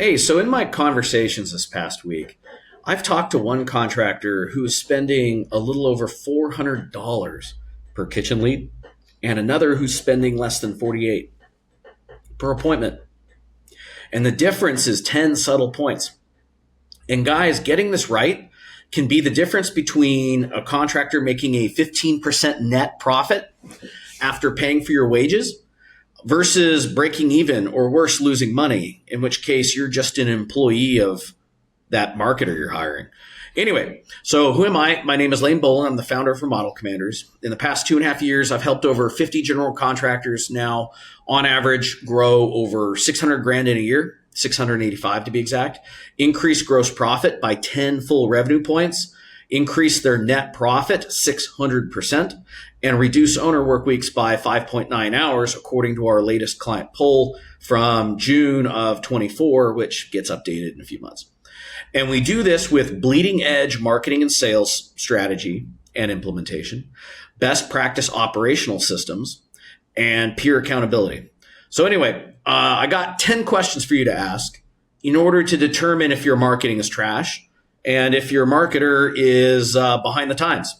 Hey, so in my conversations this past week, I've talked to one contractor who is spending a little over $400 per kitchen lead and another who's spending less than 48 per appointment. And the difference is 10 subtle points. And guys, getting this right can be the difference between a contractor making a 15% net profit after paying for your wages versus breaking even or worse, losing money, in which case you're just an employee of that marketer you're hiring. Anyway, so who am I? My name is Lane Boland. I'm the founder of Remodel Commanders. In the past 2.5 years, I've helped over 50 general contractors now on average grow over 600 grand in a year, 685 to be exact, increase gross profit by 10 full revenue points, increase their net profit 600%, and reduce owner work weeks by 5.9 hours, according to our latest client poll from June of 24, which gets updated in a few months. And we do this with bleeding edge marketing and sales strategy and implementation, best practice operational systems, and peer accountability. So anyway, I got 10 questions for you to ask in order to determine if your marketing is trash and if your marketer is behind the times.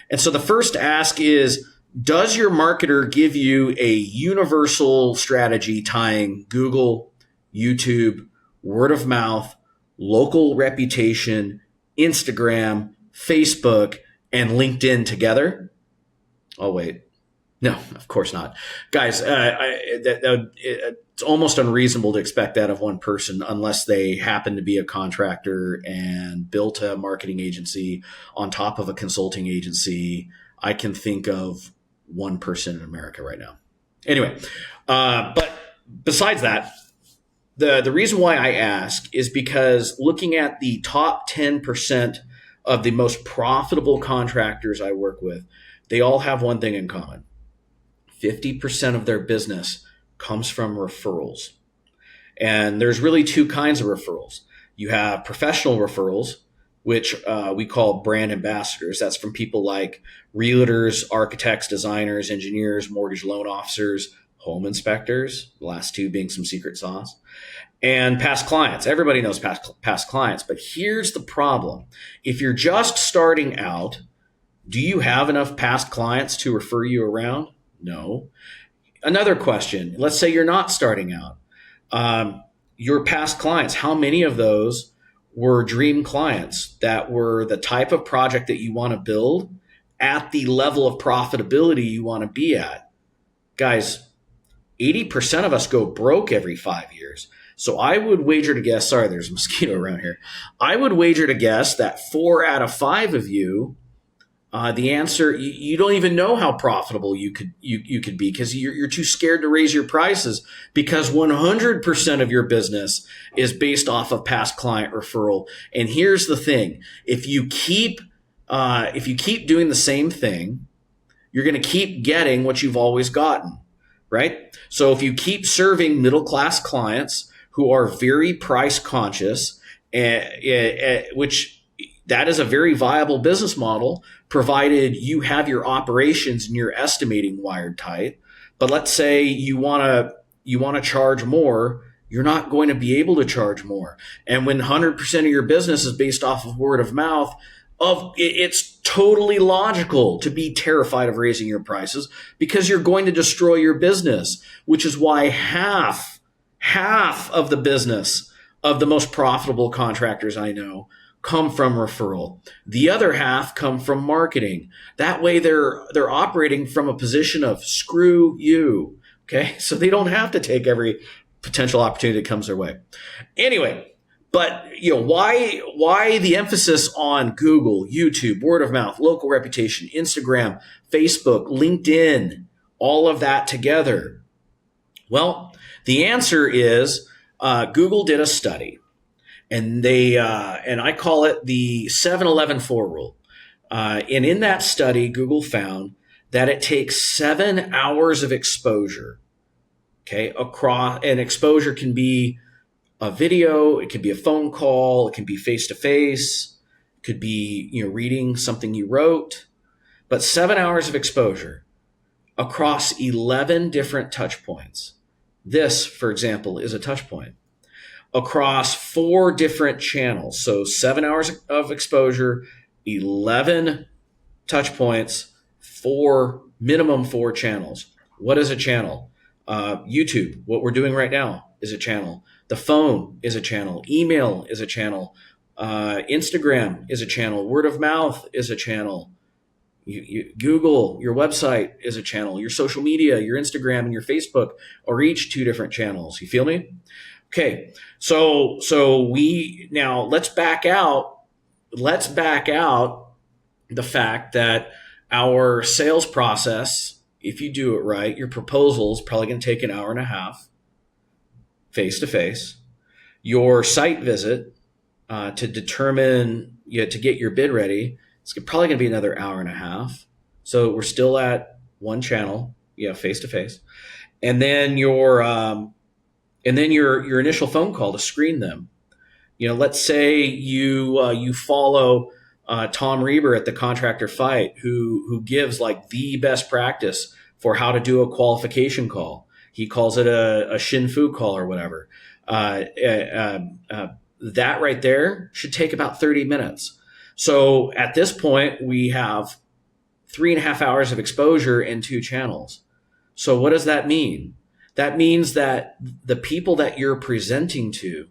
And so the first ask is, does your marketer give you a universal strategy tying Google, YouTube, word of mouth, local reputation, Instagram, Facebook, and LinkedIn together? Oh, wait. No, of course not. Guys, it's almost unreasonable to expect that of one person unless they happen to be a contractor and built a marketing agency on top of a consulting agency. I can think of one person in America right now. Anyway, but besides that, the reason why I ask is because looking at the top 10% of the most profitable contractors I work with, they all have one thing in common. 50% of their business comes from referrals. And there's really two kinds of referrals. You have professional referrals, which we call brand ambassadors. That's from people like realtors, architects, designers, engineers, mortgage loan officers, home inspectors, the last two being some secret sauce, and past clients. Everybody knows past clients. But here's the problem. If you're just starting out, do you have enough past clients to refer you around? No. Another question, let's say you're not starting out. Your past clients, how many of those were dream clients that were the type of project that you want to build at the level of profitability you want to be at? Guys, 80% of us go broke every 5 years. So I would wager to guess, sorry, there's a mosquito around here. I would wager to guess that 4 out of 5 of you, the answer, you don't even know how profitable you could be because you're too scared to raise your prices because 100% of your business is based off of past client referral. And here's the thing. If you keep doing the same thing, you're going to keep getting what you've always gotten, right? So if you keep serving middle-class clients who are very price conscious, which that is a very viable business model, provided you have your operations and your estimating wired tight. But let's say you want to charge more, you're not going to be able to charge more. And when 100% of your business is based off of word of mouth, it's totally logical to be terrified of raising your prices because you're going to destroy your business, which is why half of the business of the most profitable contractors I know come from referral. The other half come from marketing. That way they're operating from a position of screw you. Okay. So they don't have to take every potential opportunity that comes their way. Anyway, but why the emphasis on Google, YouTube, word of mouth, local reputation, Instagram, Facebook, LinkedIn, all of that together? Well, the answer is Google did a study. And I call it the 7-11-4 rule. And in that study, Google found that it takes 7 hours of exposure. Okay, and exposure can be a video, it could be a phone call, it can be face to face, it could be reading something you wrote, but 7 hours of exposure across 11 different touch points. This, for example, is a touch point. across 4 different channels. So 7 hours of exposure, 11 touch points, minimum 4 channels. What is a channel? YouTube, what we're doing right now, is a channel. The phone is a channel. Email is a channel. Instagram is a channel. Word of mouth is a channel. Google, your website is a channel. Your social media, your Instagram and your Facebook are each 2 different channels. You feel me? Okay. So let's back out. Let's back out the fact that our sales process, if you do it right, your proposal is probably going to take an hour and a half face to face. Your site visit to determine, to get your bid ready, it's probably going to be another hour and a half. So we're still at 1 channel, face to face. And then your initial phone call to screen them. Let's say you follow Tom Reber at the Contractor Fight, who gives like the best practice for how to do a qualification call. He calls it a Shin Fu call or whatever. That right there should take about 30 minutes. So at this point, we have 3.5 hours of exposure in 2 channels. So what does that mean? That means that the people that you're presenting to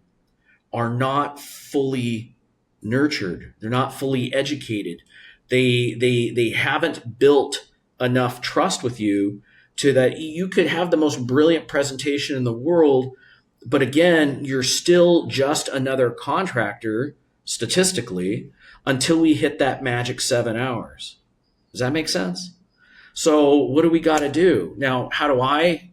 are not fully nurtured. They're not fully educated. They haven't built enough trust with you to that you could have the most brilliant presentation in the world, but again, you're still just another contractor statistically until we hit that magic 7 hours. Does that make sense? So what do we got to do? Now, how I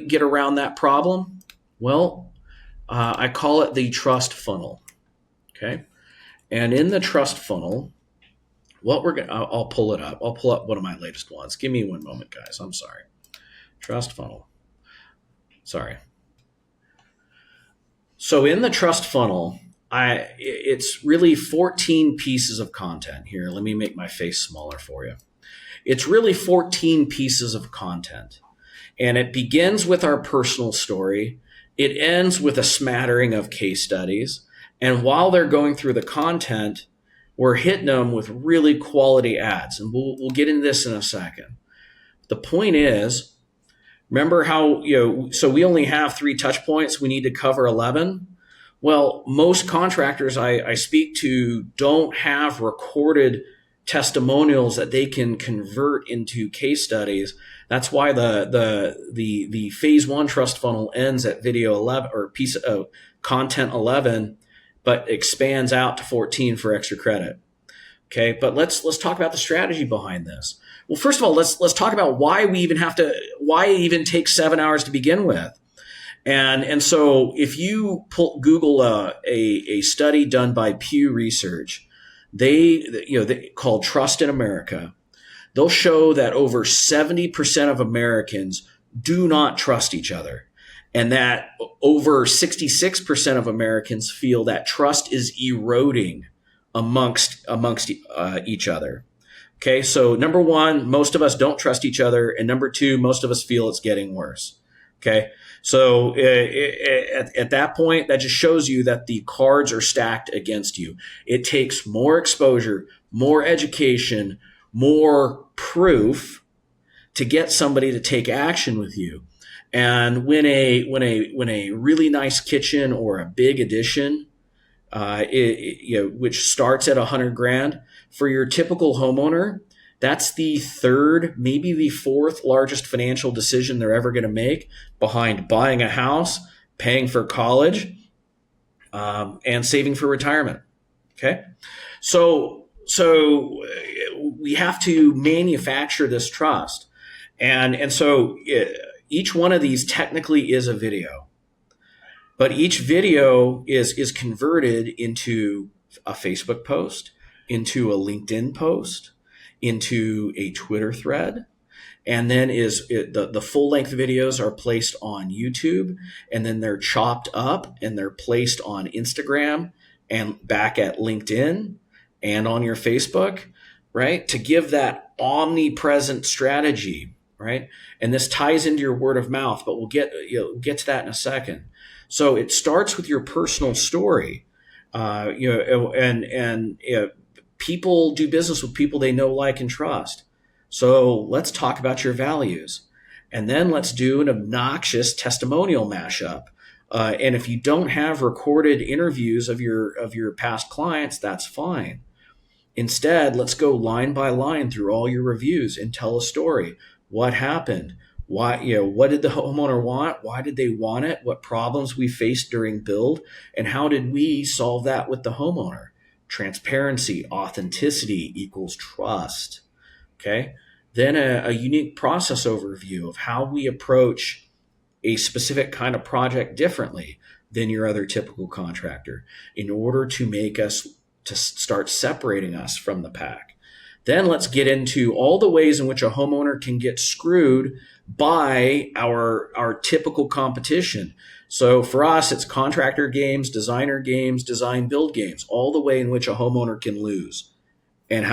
get around that problem? Well, I call it the trust funnel. Okay. And in the trust funnel, I'll pull it up. I'll pull up one of my latest ones. Give me one moment, guys. I'm sorry. Trust funnel. Sorry. So in the trust funnel, it's really 14 pieces of content here. Let me make my face smaller for you. It's really 14 pieces of content. And it begins with our personal story. It ends with a smattering of case studies. And while they're going through the content, we're hitting them with really quality ads. And we'll get into this in a second. The point is, remember how, so we only have 3 touch points. We need to cover 11. Well, most contractors I speak to don't have recorded testimonials that they can convert into case studies. That's why the phase 1 trust funnel ends at video 11 or piece of content 11, but expands out to 14 for extra credit. Okay, but let's talk about the strategy behind this. Well, first of all, let's talk about why it even takes 7 hours to begin with. And so if you Google a study done by Pew Research, they called Trust in America, they'll show that over 70% of Americans do not trust each other, and that over 66% of Americans feel that trust is eroding amongst each other. Okay, so number 1, most of us don't trust each other, and number 2, most of us feel it's getting worse. Okay, so at that point, that just shows you that the cards are stacked against you. It takes more exposure, more education, more proof to get somebody to take action with you. And when a really nice kitchen or a big addition, which starts at $100,000 for your typical homeowner, that's the 3rd, maybe the 4th largest financial decision they're ever going to make, behind buying a house, paying for college, and saving for retirement. Okay, so we have to manufacture this trust, and so each one of these technically is a video, but each video is converted into a Facebook post, into a LinkedIn post, into a Twitter thread, and then the full length videos are placed on YouTube, and then they're chopped up and they're placed on Instagram and back at LinkedIn and on your Facebook, right? To give that omnipresent strategy, right? And this ties into your word of mouth, but we'll get to that in a second. So it starts with your personal story, and people do business with people they know, like, and trust. So let's talk about your values, and then let's do an obnoxious testimonial mashup. And if you don't have recorded interviews of your past clients, that's fine. Instead, let's go line by line through all your reviews and tell a story. What happened? Why, what did the homeowner want? Why did they want it? What problems we faced during build? And how did we solve that with the homeowner? Transparency, authenticity equals trust. Okay. Then a unique process overview of how we approach a specific kind of project differently than your other typical contractor in order to start separating us from the pack. Then let's get into all the ways in which a homeowner can get screwed by our typical competition. So for us, it's contractor games, designer games, design build games, all the way in which a homeowner can lose. And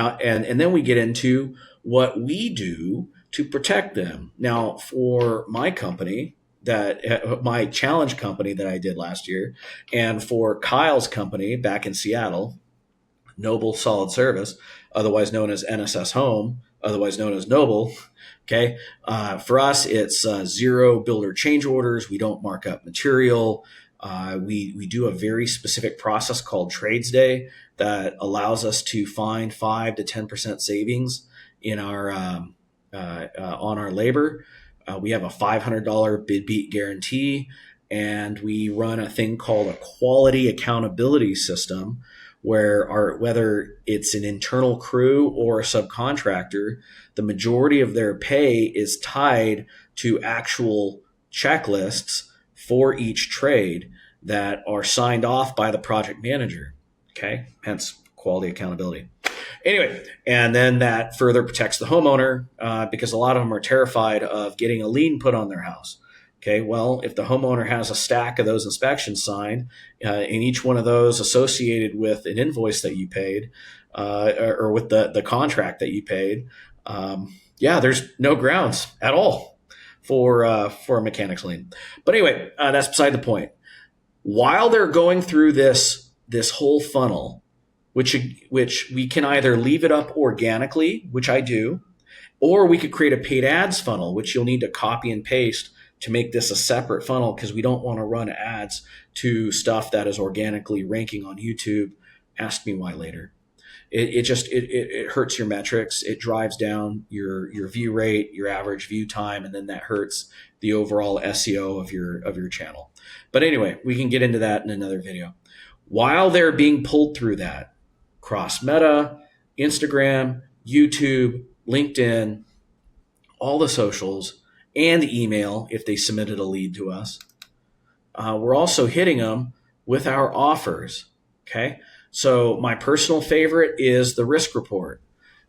then we get into what we do to protect them. Now, for my company, my challenge company that I did last year, and for Kyle's company back in Seattle, Noble Solid Service, otherwise known as NSS Home, otherwise known as Noble. Okay. For us, it's zero builder change orders. We don't mark up material. We do a very specific process called Trades Day that allows us to find 5 to 10% savings in our on our labor. We have a $500 bid beat guarantee, and we run a thing called a quality accountability system, where whether it's an internal crew or a subcontractor, the majority of their pay is tied to actual checklists for each trade that are signed off by the project manager. Okay, hence quality accountability. Anyway, and then that further protects the homeowner because a lot of them are terrified of getting a lien put on their house. Okay, well, if the homeowner has a stack of those inspections signed, and each one of those associated with an invoice that you paid, or with the contract that you paid, there's no grounds at all for a mechanics lien. But anyway, that's beside the point. While they're going through this whole funnel, which we can either leave it up organically, which I do, or we could create a paid ads funnel, which you'll need to copy and paste to make this a separate funnel, because we don't want to run ads to stuff that is organically ranking on YouTube. Ask me why later. It hurts your metrics. It drives down your view rate, your average view time, and then that hurts the overall SEO of your channel. But anyway, we can get into that in another video. While they're being pulled through that, cross Meta, Instagram, YouTube, LinkedIn, all the socials, and email if they submitted a lead to us. We're also hitting them with our offers. Okay. So my personal favorite is the risk report,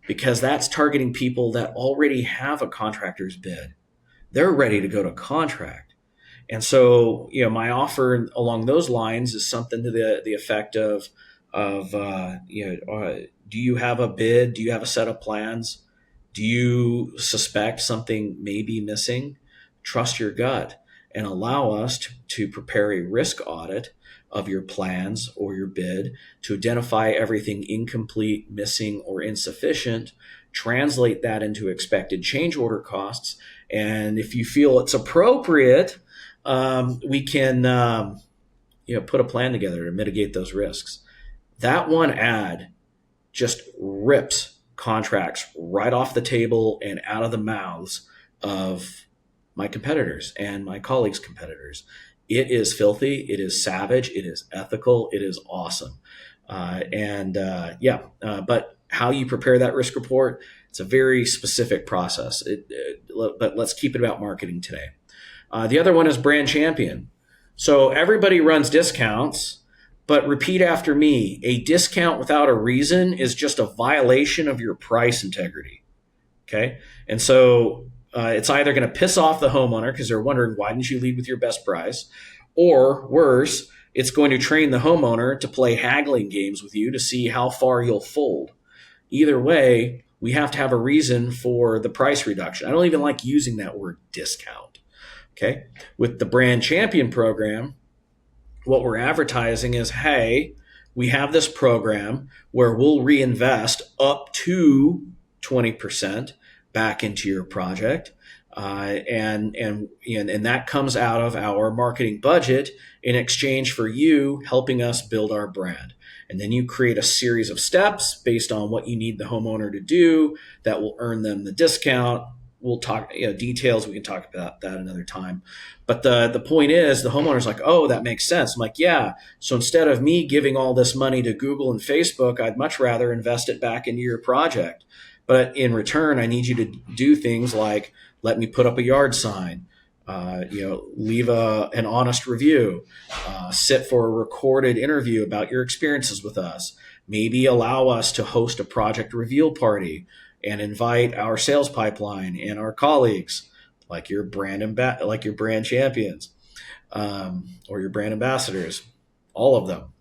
because that's targeting people that already have a contractor's bid. They're ready to go to contract. And so, my offer along those lines is something to the effect of do you have a bid? Do you have a set of plans? Do you suspect something may be missing? Trust your gut and allow us to prepare a risk audit of your plans or your bid to identify everything incomplete, missing, or insufficient, translate that into expected change order costs. And if you feel it's appropriate, we can put a plan together to mitigate those risks. That one ad just rips contracts right off the table and out of the mouths of my competitors and my colleagues' competitors. It is filthy. It is savage. It is ethical. It is awesome. But how you prepare that risk report, it's a very specific process. But let's keep it about marketing today. The other one is brand champion. So everybody runs discounts, but repeat after me. A discount without a reason is just a violation of your price integrity. Okay. And so it's either going to piss off the homeowner because they're wondering, why didn't you lead with your best price? Or worse, it's going to train the homeowner to play haggling games with you to see how far you'll fold. Either way, we have to have a reason for the price reduction. I don't even like using that word discount. Okay. With the brand champion program, what we're advertising is, hey, we have this program where we'll reinvest up to 20% back into your project. And that comes out of our marketing budget in exchange for you helping us build our brand. And then you create a series of steps based on what you need the homeowner to do that will earn them the discount. We'll talk details. We can talk about that another time. But the point is, the homeowner's like, oh, that makes sense. I'm like, yeah. So instead of me giving all this money to Google and Facebook, I'd much rather invest it back into your project. But in return, I need you to do things like let me put up a yard sign, leave an honest review, sit for a recorded interview about your experiences with us, maybe allow us to host a project reveal party and invite our sales pipeline and our colleagues, like your brand champions, or your brand ambassadors, all of them,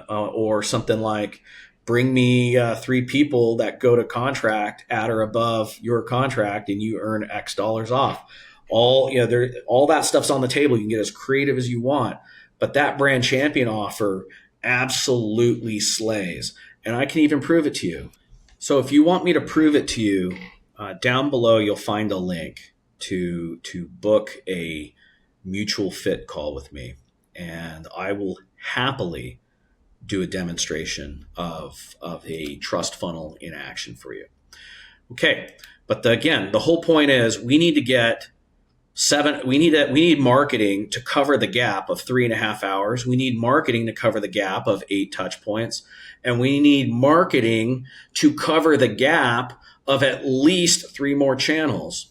or something like bring me 3 people that go to contract at or above your contract, and you earn X dollars off. All that stuff's on the table. You can get as creative as you want, but that brand champion offer absolutely slays, and I can even prove it to you. So if you want me to prove it to you, down below you'll find a link to book a mutual fit call with me, and I will happily do a demonstration of a trust funnel in action for you. Okay, but again, the whole point is we need to get we need marketing to cover the gap of 3.5 hours. We need marketing to cover the gap of 8 touch points. And we need marketing to cover the gap of at least 3 more channels.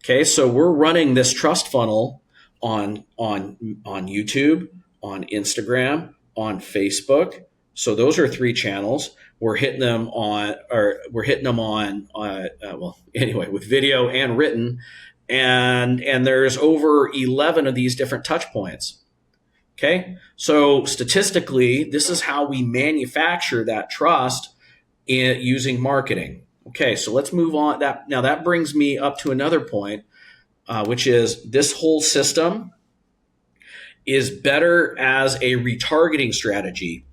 Okay, so we're running this trust funnel on YouTube, on Instagram, on Facebook. So those are 3 channels. We're hitting them with video and written. And there's over 11 of these different touch points. Okay, so statistically, this is how we manufacture that trust using marketing. Okay, so let's move on. That brings me up to another point, which is this whole system is better as a retargeting strategy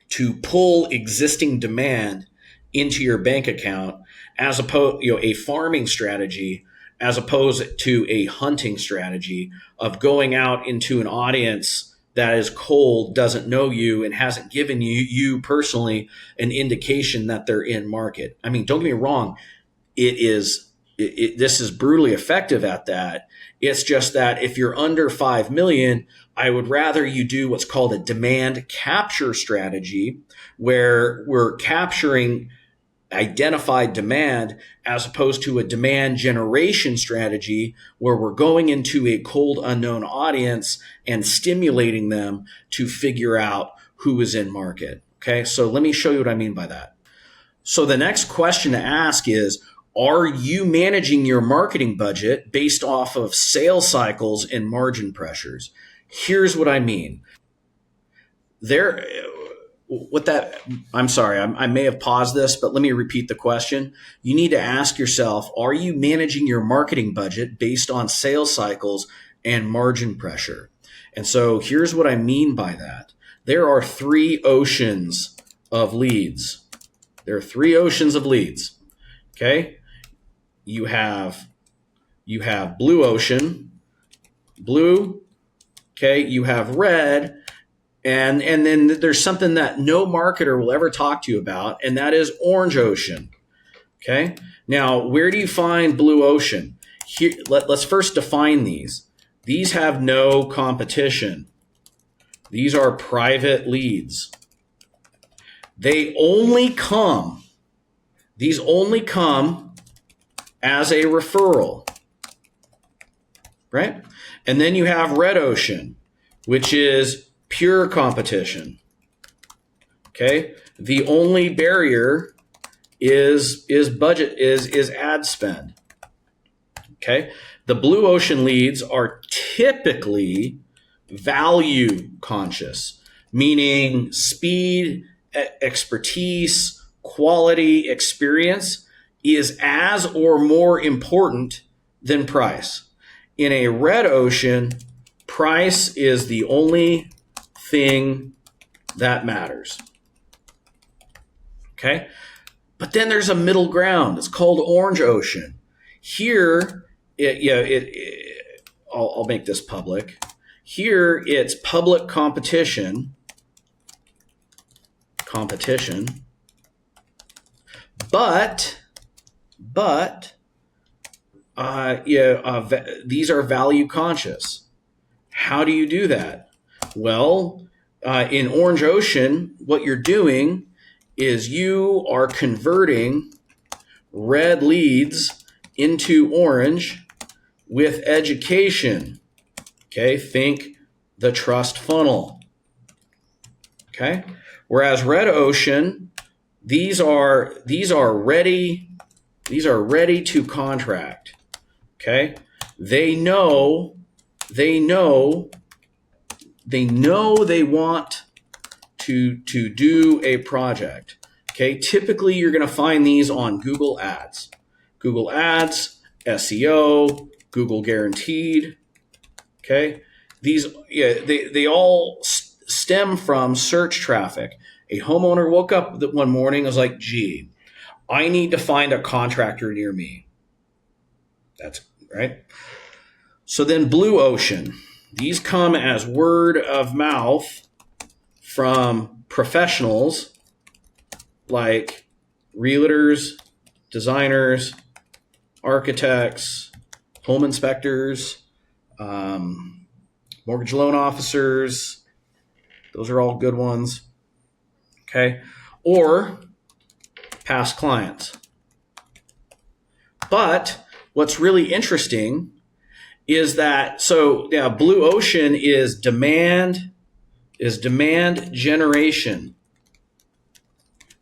to pull existing demand into your bank account, as opposed, a farming strategy, as opposed to a hunting strategy of going out into an audience that is cold, doesn't know you, and hasn't given you personally an indication that they're in market. I mean, don't get me wrong, this is brutally effective at that. It's just that if you're under 5 million, I would rather you do what's called a demand capture strategy, where we're capturing identified demand, as opposed to a demand generation strategy where we're going into a cold unknown audience and stimulating them to figure out who is in market. Okay, so let me show you what I mean by that. So the next question to ask is, are you managing your marketing budget based off of sales cycles and margin pressures? Here's what I mean. I'm sorry, I may have paused this, but let me repeat the question. You need to ask yourself, are you managing your marketing budget based on sales cycles and margin pressure? And so here's what I mean by that. There are 3 oceans of leads. There are 3 oceans of leads. Okay? You have blue ocean, blue, okay, you have red, and then there's something that no marketer will ever talk to you about, and that is orange ocean. Okay? Now, where do you find blue ocean? Here, let's first define these. These have no competition. These are private leads. These only come as a referral, right? And then you have red ocean, which is pure competition. Okay, the only barrier is budget, is ad spend. Okay, the blue ocean leads are typically value conscious, meaning speed, expertise, quality, experience is as or more important than price. In a red ocean, price is the only thing that matters. Okay? But then there's a middle ground. It's called orange ocean. Here, I'll make this public. Here, it's public competition, but these are value conscious. How do you do that? Well, in orange ocean, what you're doing is you are converting red leads into orange with education. Okay, think the trust funnel. Okay, whereas red ocean, these are ready to contract. Okay, they know they want to do a project. Okay, typically you're going to find these on Google Ads, SEO, Google Guaranteed. Okay, these they all stem from search traffic. A homeowner woke up one morning and was like, "Gee, I need to find a contractor near me." That's right. So then blue ocean, these come as word of mouth from professionals like realtors, designers, architects, home inspectors, mortgage loan officers. Those are all good ones. Okay. Or past clients. But what's really interesting is that, blue ocean is demand generation.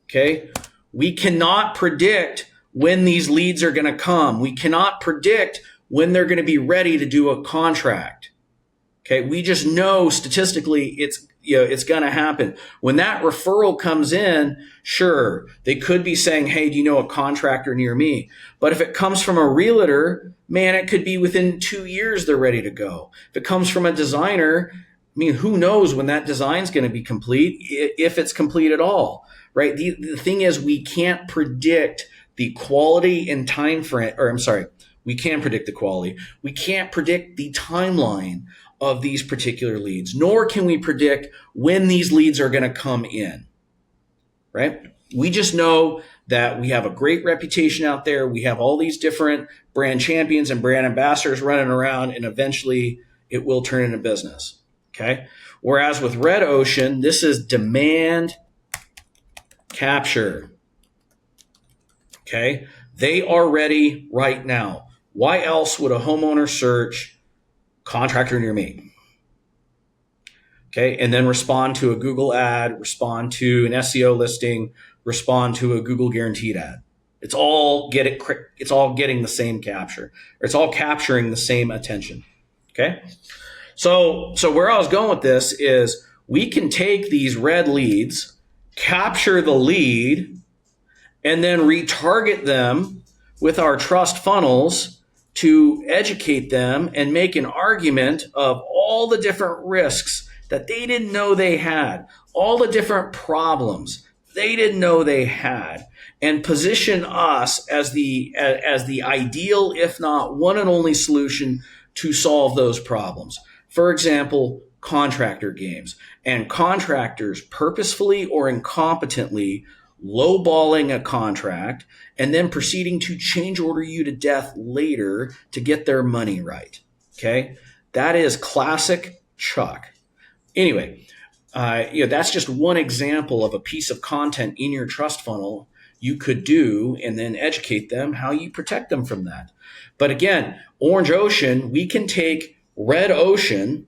Okay. We cannot predict when these leads are going to come. We cannot predict when they're going to be ready to do a contract. Okay. We just know statistically it's going to happen. When that referral comes in, sure, they could be saying, "Hey, do you know a contractor near me?" But if it comes from a realtor, man, it could be within 2 years they're ready to go. If it comes from a designer, I mean, who knows when that design's going to be complete, if it's complete at all, right? The thing is, we can't predict the quality and time frame, we can predict the quality. We can't predict the timeline of these particular leads, nor can we predict when these leads are going to come in, right? We just know that we have a great reputation out there. We have all these different brand champions and brand ambassadors running around, and eventually it will turn into business, okay? Whereas with red ocean, this is demand capture, okay? They are ready right now. Why else would a homeowner search contractor near me? Okay, and then respond to a Google ad, respond to an SEO listing, respond to a Google Guaranteed ad. It's all getting the same capture, or it's all capturing the same attention. Okay, so where I was going with this is we can take these red leads, capture the lead, and then retarget them with our trust funnels to educate them and make an argument of all the different risks that they didn't know they had, all the different problems they didn't know they had, and position us as the ideal, if not one and only solution to solve those problems. For example, contractor games and contractors purposefully or incompetently lowballing a contract and then proceeding to change order you to death later to get their money right. Okay. That is classic Chuck. Anyway, that's just one example of a piece of content in your trust funnel you could do and then educate them how you protect them from that. But again, orange ocean, we can take red ocean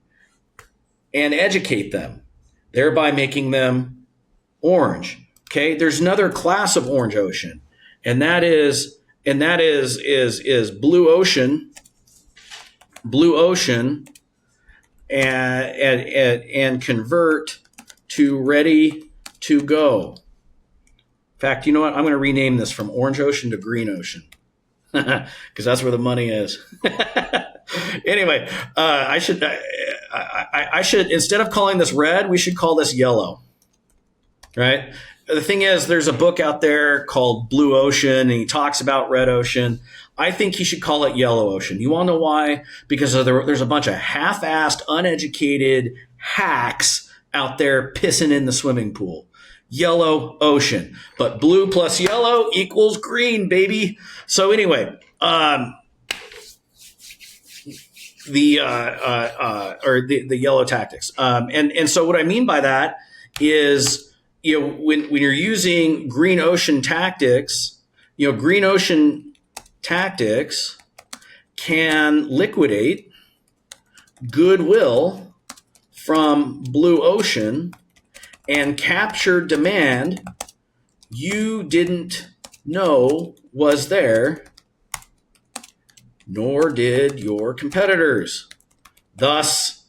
and educate them, thereby making them orange. Okay, there's another class of orange ocean, and that is blue ocean, and convert to ready to go. fact, you know what? I'm going to rename this from Orange Ocean to Green Ocean because that's where the money is. Anyway, I should instead of calling this red, we should call this yellow, right? The thing is, there's a book out there called Blue Ocean, and he talks about red ocean. I think he should call it yellow ocean. You want to know why? Because there's a bunch of half-assed, uneducated hacks out there pissing in the swimming pool. Yellow ocean. But blue plus yellow equals green, baby. So anyway, the yellow tactics. And so what I mean by that is, when you're using green ocean tactics, green ocean tactics can liquidate goodwill from blue ocean and capture demand you didn't know was there, nor did your competitors. Thus,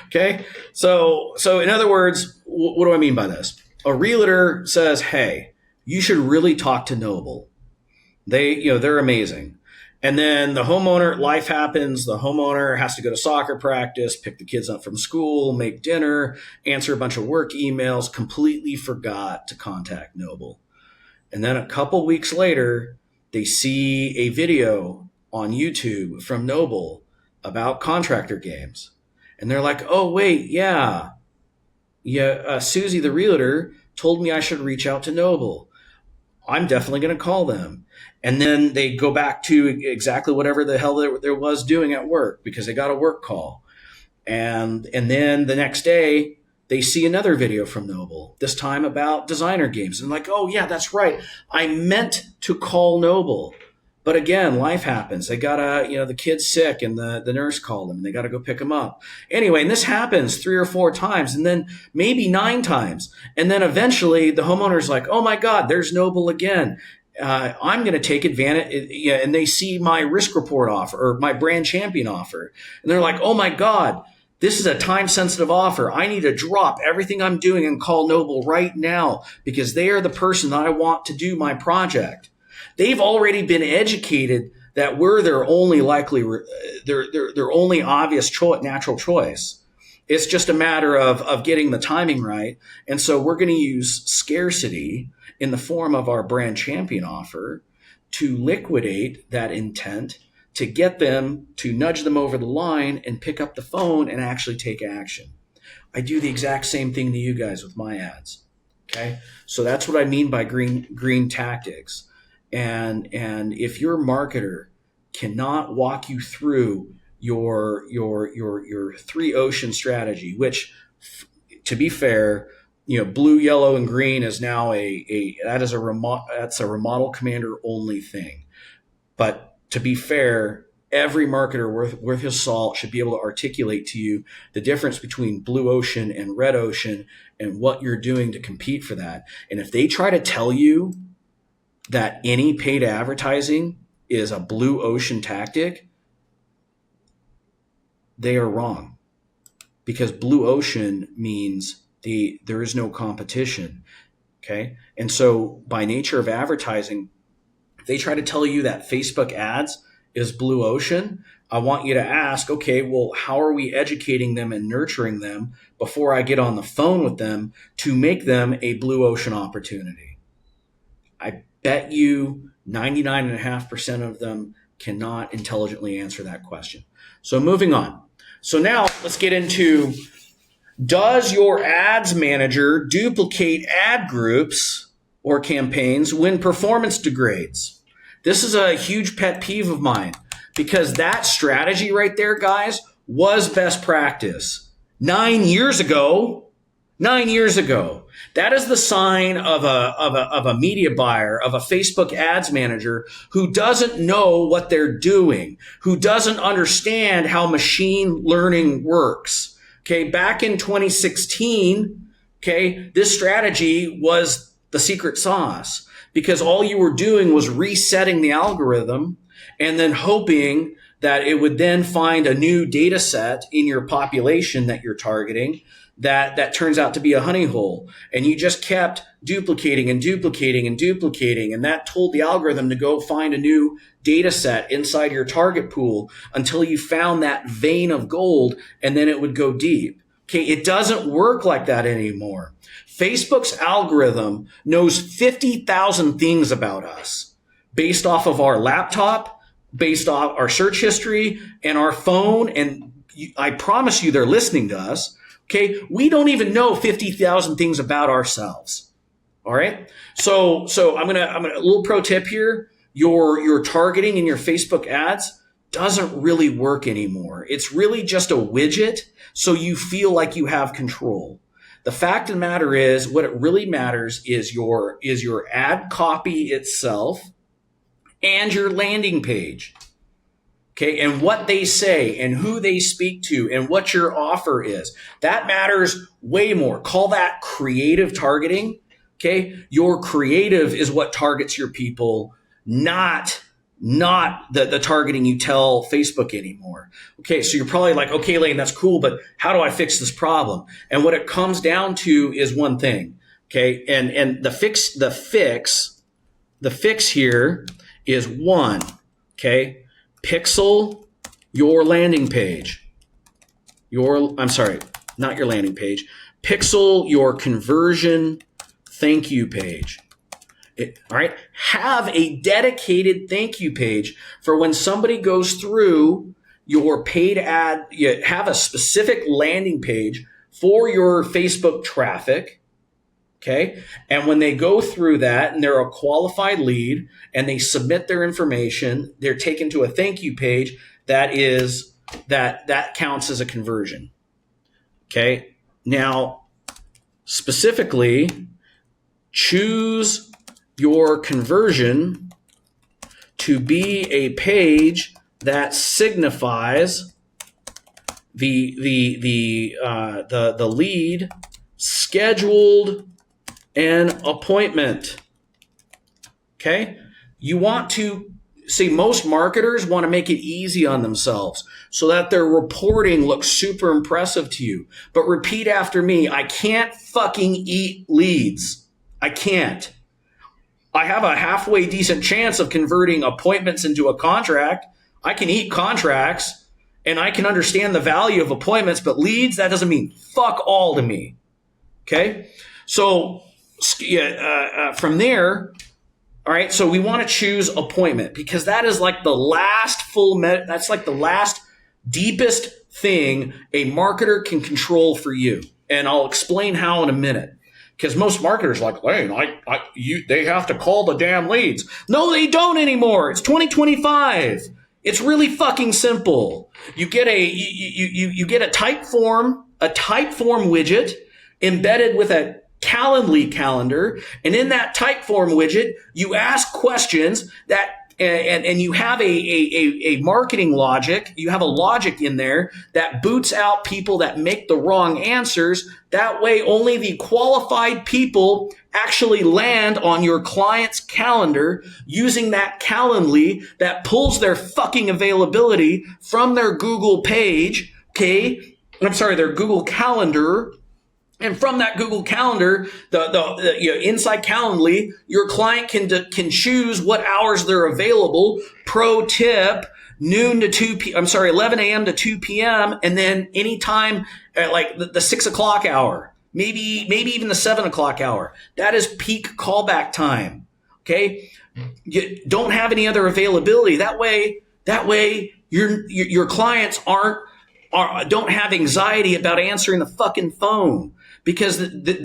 okay? So in other words, what do I mean by this? A realtor says, hey, you should really talk to Noble. They're amazing. And then the homeowner, life happens. The homeowner has to go to soccer practice, pick the kids up from school, make dinner, answer a bunch of work emails, completely forgot to contact Noble. And then a couple weeks later, they see a video on YouTube from Noble about contractor games. And they're like, oh, wait, yeah, Susie, the realtor, told me I should reach out to Noble. I'm definitely going to call them. And then they go back to exactly whatever the hell there was doing at work because they got a work call. And then the next day, they see another video from Noble, this time about designer games. And like, oh, yeah, that's right. I meant to call Noble. But again, life happens. They got the kid's sick and the nurse called them and they got to go pick him up. Anyway, and this happens 3 or 4 times and then maybe 9 times. And then eventually the homeowner's like, oh my God, there's Noble again. I'm going to take advantage. And they see my risk report offer or my brand champion offer. And they're like, oh my God, this is a time sensitive offer. I need to drop everything I'm doing and call Noble right now because they are the person that I want to do my project. They've already been educated that we're their only their only obvious natural choice. It's just a matter of getting the timing right. And so we're going to use scarcity in the form of our brand champion offer to liquidate that intent, to get them to nudge them over the line and pick up the phone and actually take action. I do the exact same thing to you guys with my ads. Okay. So that's what I mean by green tactics. And if your marketer cannot walk you through your 3 ocean strategy, which to be fair, blue, yellow, and green is now that's a Remodel Commander only thing. But to be fair, every marketer worth his salt should be able to articulate to you the difference between blue ocean and red ocean and what you're doing to compete for that. And if they try to tell you that any paid advertising is a blue ocean tactic, they are wrong. Because blue ocean means there is no competition. Okay. And so by nature of advertising, if they try to tell you that Facebook ads is blue ocean, I want you to ask, okay, well, how are we educating them and nurturing them before I get on the phone with them to make them a blue ocean opportunity? I bet you 99.5% of them cannot intelligently answer that question. So moving on. So now let's get into, does your ads manager duplicate ad groups or campaigns when performance degrades? This is a huge pet peeve of mine because that strategy right there, guys, was best practice 9 years ago. 9 years ago. That is the sign of a media buyer, of a Facebook ads manager who doesn't know what they're doing, who doesn't understand how machine learning works. Okay, back in 2016, okay, this strategy was the secret sauce because all you were doing was resetting the algorithm and then hoping that it would then find a new data set in your population that you're targeting that turns out to be a honey hole. And you just kept duplicating and duplicating and duplicating. And that told the algorithm to go find a new data set inside your target pool until you found that vein of gold, and then it would go deep. Okay, it doesn't work like that anymore. Facebook's algorithm knows 50,000 things about us based off of our laptop, based off our search history and our phone. And I promise you they're listening to us. Okay, we don't even know 50,000 things about ourselves. All right. So I'm gonna a little pro tip here. Your targeting in your Facebook ads doesn't really work anymore. It's really just a widget, so you feel like you have control. The fact of the matter is, what it really matters is your ad copy itself and your landing page. Okay, and what they say and who they speak to and what your offer is. That matters way more. Call that creative targeting. Okay, your creative is what targets your people, not the targeting you tell Facebook anymore. Okay, so you're probably like, okay, Lane, that's cool, but how do I fix this problem? And what it comes down to is one thing. Okay, and the fix here is one. Okay. Pixel your landing page. Not your landing page. Pixel your conversion thank you page. All right. Have a dedicated thank you page for when somebody goes through your paid ad. You have a specific landing page for your Facebook traffic. Okay. And when they go through that and they're a qualified lead and they submit their information, they're taken to a thank you page that counts as a conversion. Okay. Now, specifically, choose your conversion to be a page that signifies the lead scheduled an appointment. Okay? You want to see, most marketers want to make it easy on themselves so that their reporting looks super impressive to you. But repeat after me, I can't fucking eat leads. I can't. I have a halfway decent chance of converting appointments into a contract. I can eat contracts and I can understand the value of appointments, but leads, that doesn't mean fuck all to me. Okay? So, from there, all right, so we want to choose appointment because that is like the last that's like the last deepest thing a marketer can control for you. And I'll explain how in a minute. Because most marketers are like, Lane, they have to call the damn leads. No, they don't anymore. It's 2025. It's really fucking simple. You get you get a type form widget embedded with a Calendly calendar, and in that type form widget, you ask questions that and you have a marketing logic. You have a logic in there that boots out people that make the wrong answers. That way, only the qualified people actually land on your client's calendar using that Calendly that pulls their fucking availability from their Google page. Okay, their Google Calendar. And from that Google Calendar, inside Calendly, your client can choose what hours they're available. Pro tip: noon to 11 a.m. to 2 p.m. and then anytime at like the 6 o'clock hour, maybe even the 7 o'clock hour. That is peak callback time. Okay, you don't have any other availability. That way, your clients don't have anxiety about answering the fucking phone. Because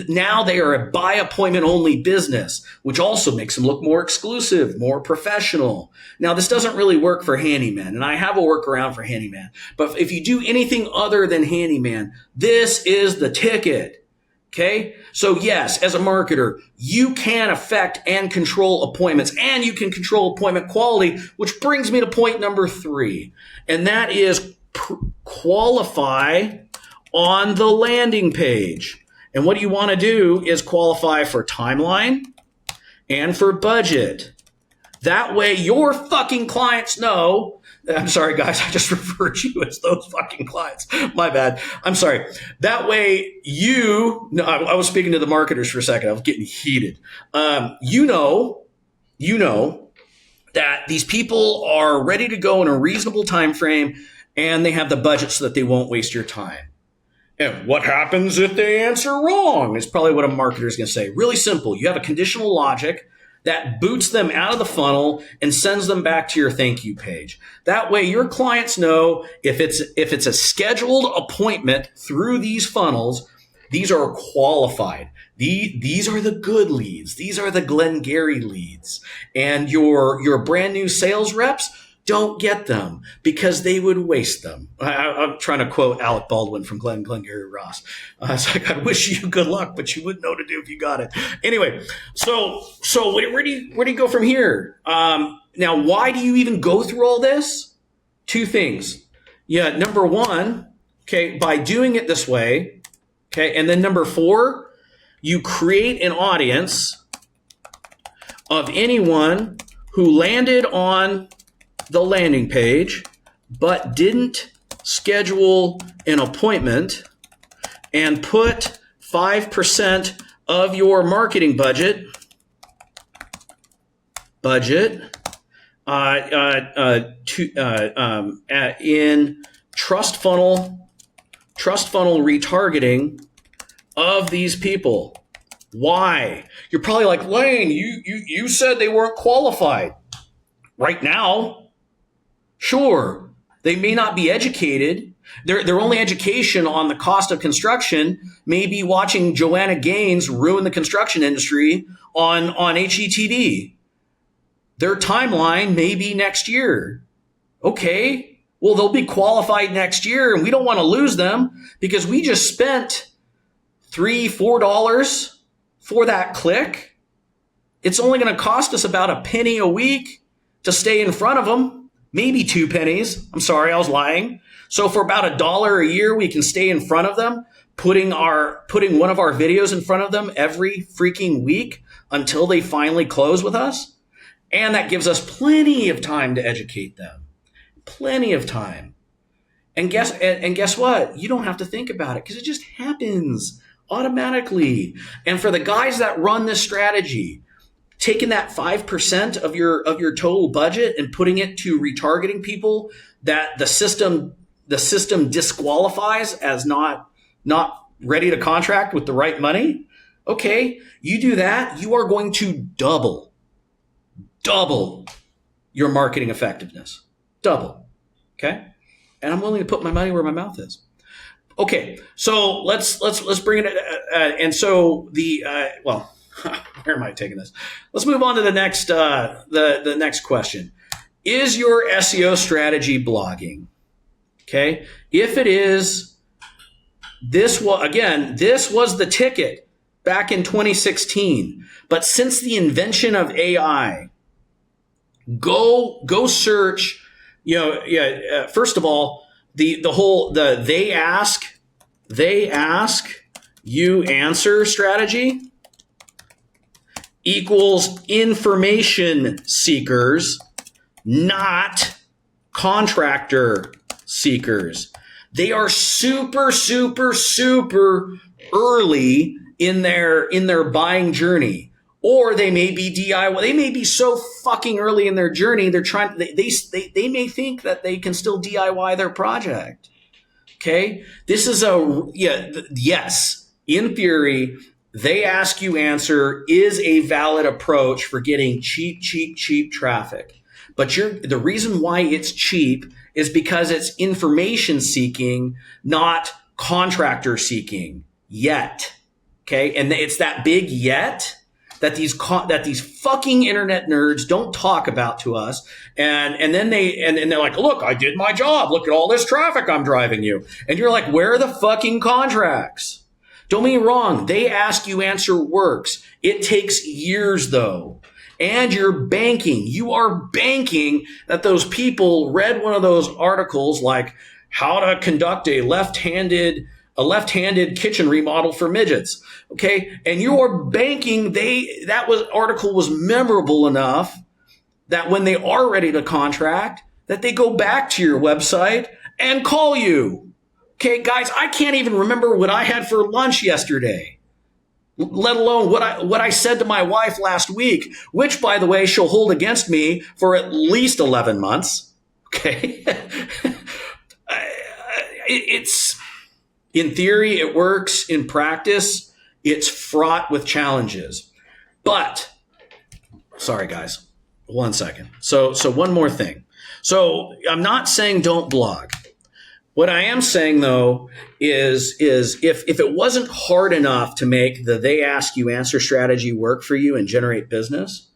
now they are a by appointment only business, which also makes them look more exclusive, more professional. Now, this doesn't really work for handyman, and I have a workaround for handyman. But if you do anything other than handyman, this is the ticket. Okay? So yes, as a marketer, you can affect and control appointments, and you can control appointment quality, which brings me to point number 3. And that is qualify on the landing page. And what you want to do is qualify for timeline and for budget. That way your fucking clients know I'm sorry, guys. I just referred to you as those fucking clients. My bad. I'm sorry. That way, no, I was speaking to the marketers for a second. I was getting heated. You know that these people are ready to go in a reasonable time frame, and they have the budget so that they won't waste your time. And what happens if they answer wrong is probably what a marketer is going to say. Really simple. You have a conditional logic that boots them out of the funnel and sends them back to your thank you page. That way your clients know if it's a scheduled appointment through these funnels, these are qualified. These are the good leads. These are the Glengarry leads. And your brand new sales reps don't get them because they would waste them. I'm trying to quote Alec Baldwin from Glengarry Ross. It's like, I wish you good luck, but you wouldn't know what to do if you got it. Anyway, so where do you go from here? Now, why do you even go through all this? Two things. Yeah, number one, okay, by doing it this way, okay, and then number four, you create an audience of anyone who landed on the landing page, but didn't schedule an appointment and put 5% of your marketing budget in trust funnel retargeting of these people. Why? You're probably like, Lane, you said they weren't qualified. Right now, sure, they may not be educated. Their only education on the cost of construction may be watching Joanna Gaines ruin the construction industry on HGTV. Their timeline may be next year. Okay, well, they'll be qualified next year, and we don't want to lose them because we just spent $3, $4 for that click. It's only going to cost us about a penny a week to stay in front of them. Maybe 2 pennies. I'm sorry, I was lying. So for about $1 a year, we can stay in front of them, putting one of our videos in front of them every freaking week until they finally close with us. And that gives us plenty of time to educate them. Plenty of time. And guess what? You don't have to think about it because it just happens automatically. And for the guys that run this strategy, taking that 5% of your total budget and putting it to retargeting people that the system disqualifies as not ready to contract with the right money. Okay, you do that, you are going to double your marketing effectiveness. Double. Okay? And I'm willing to put my money where my mouth is. Okay, so let's bring it and so where am I taking this? Let's move on to the next the next question. Is your SEO strategy blogging? Okay. If it is, this was the ticket back in 2016. But since the invention of AI, go search. First of all, they ask, you answer strategy equals information seekers, not contractor seekers. They are super, super, super early in their buying journey, or they may be DIY. They may be so fucking early in their journey. They may think that they can still DIY their project. Okay. This is yes, in theory, they ask you answer is a valid approach for getting cheap traffic. But the reason why it's cheap is because it's information seeking, not contractor seeking yet. Okay. And it's that big yet that these fucking internet nerds don't talk about to us. And then they're like, look, I did my job. Look at all this traffic I'm driving you. And you're like, where are the fucking contracts? Don't get me wrong. They ask you answer works. It takes years though. And you're banking. You are banking that those people read one of those articles like how to conduct a left-handed kitchen remodel for midgets. Okay. And you are banking article was memorable enough that when they are ready to contract, that they go back to your website and call you. Okay, guys, I can't even remember what I had for lunch yesterday, let alone what I said to my wife last week, which, by the way, she'll hold against me for at least 11 months. Okay. It's, in theory, it works. In practice, it's fraught with challenges. But, sorry, guys, 1 second. So one more thing. So I'm not saying don't blog. What I am saying, though, is if it wasn't hard enough to make the they ask you answer strategy work for you and generate business,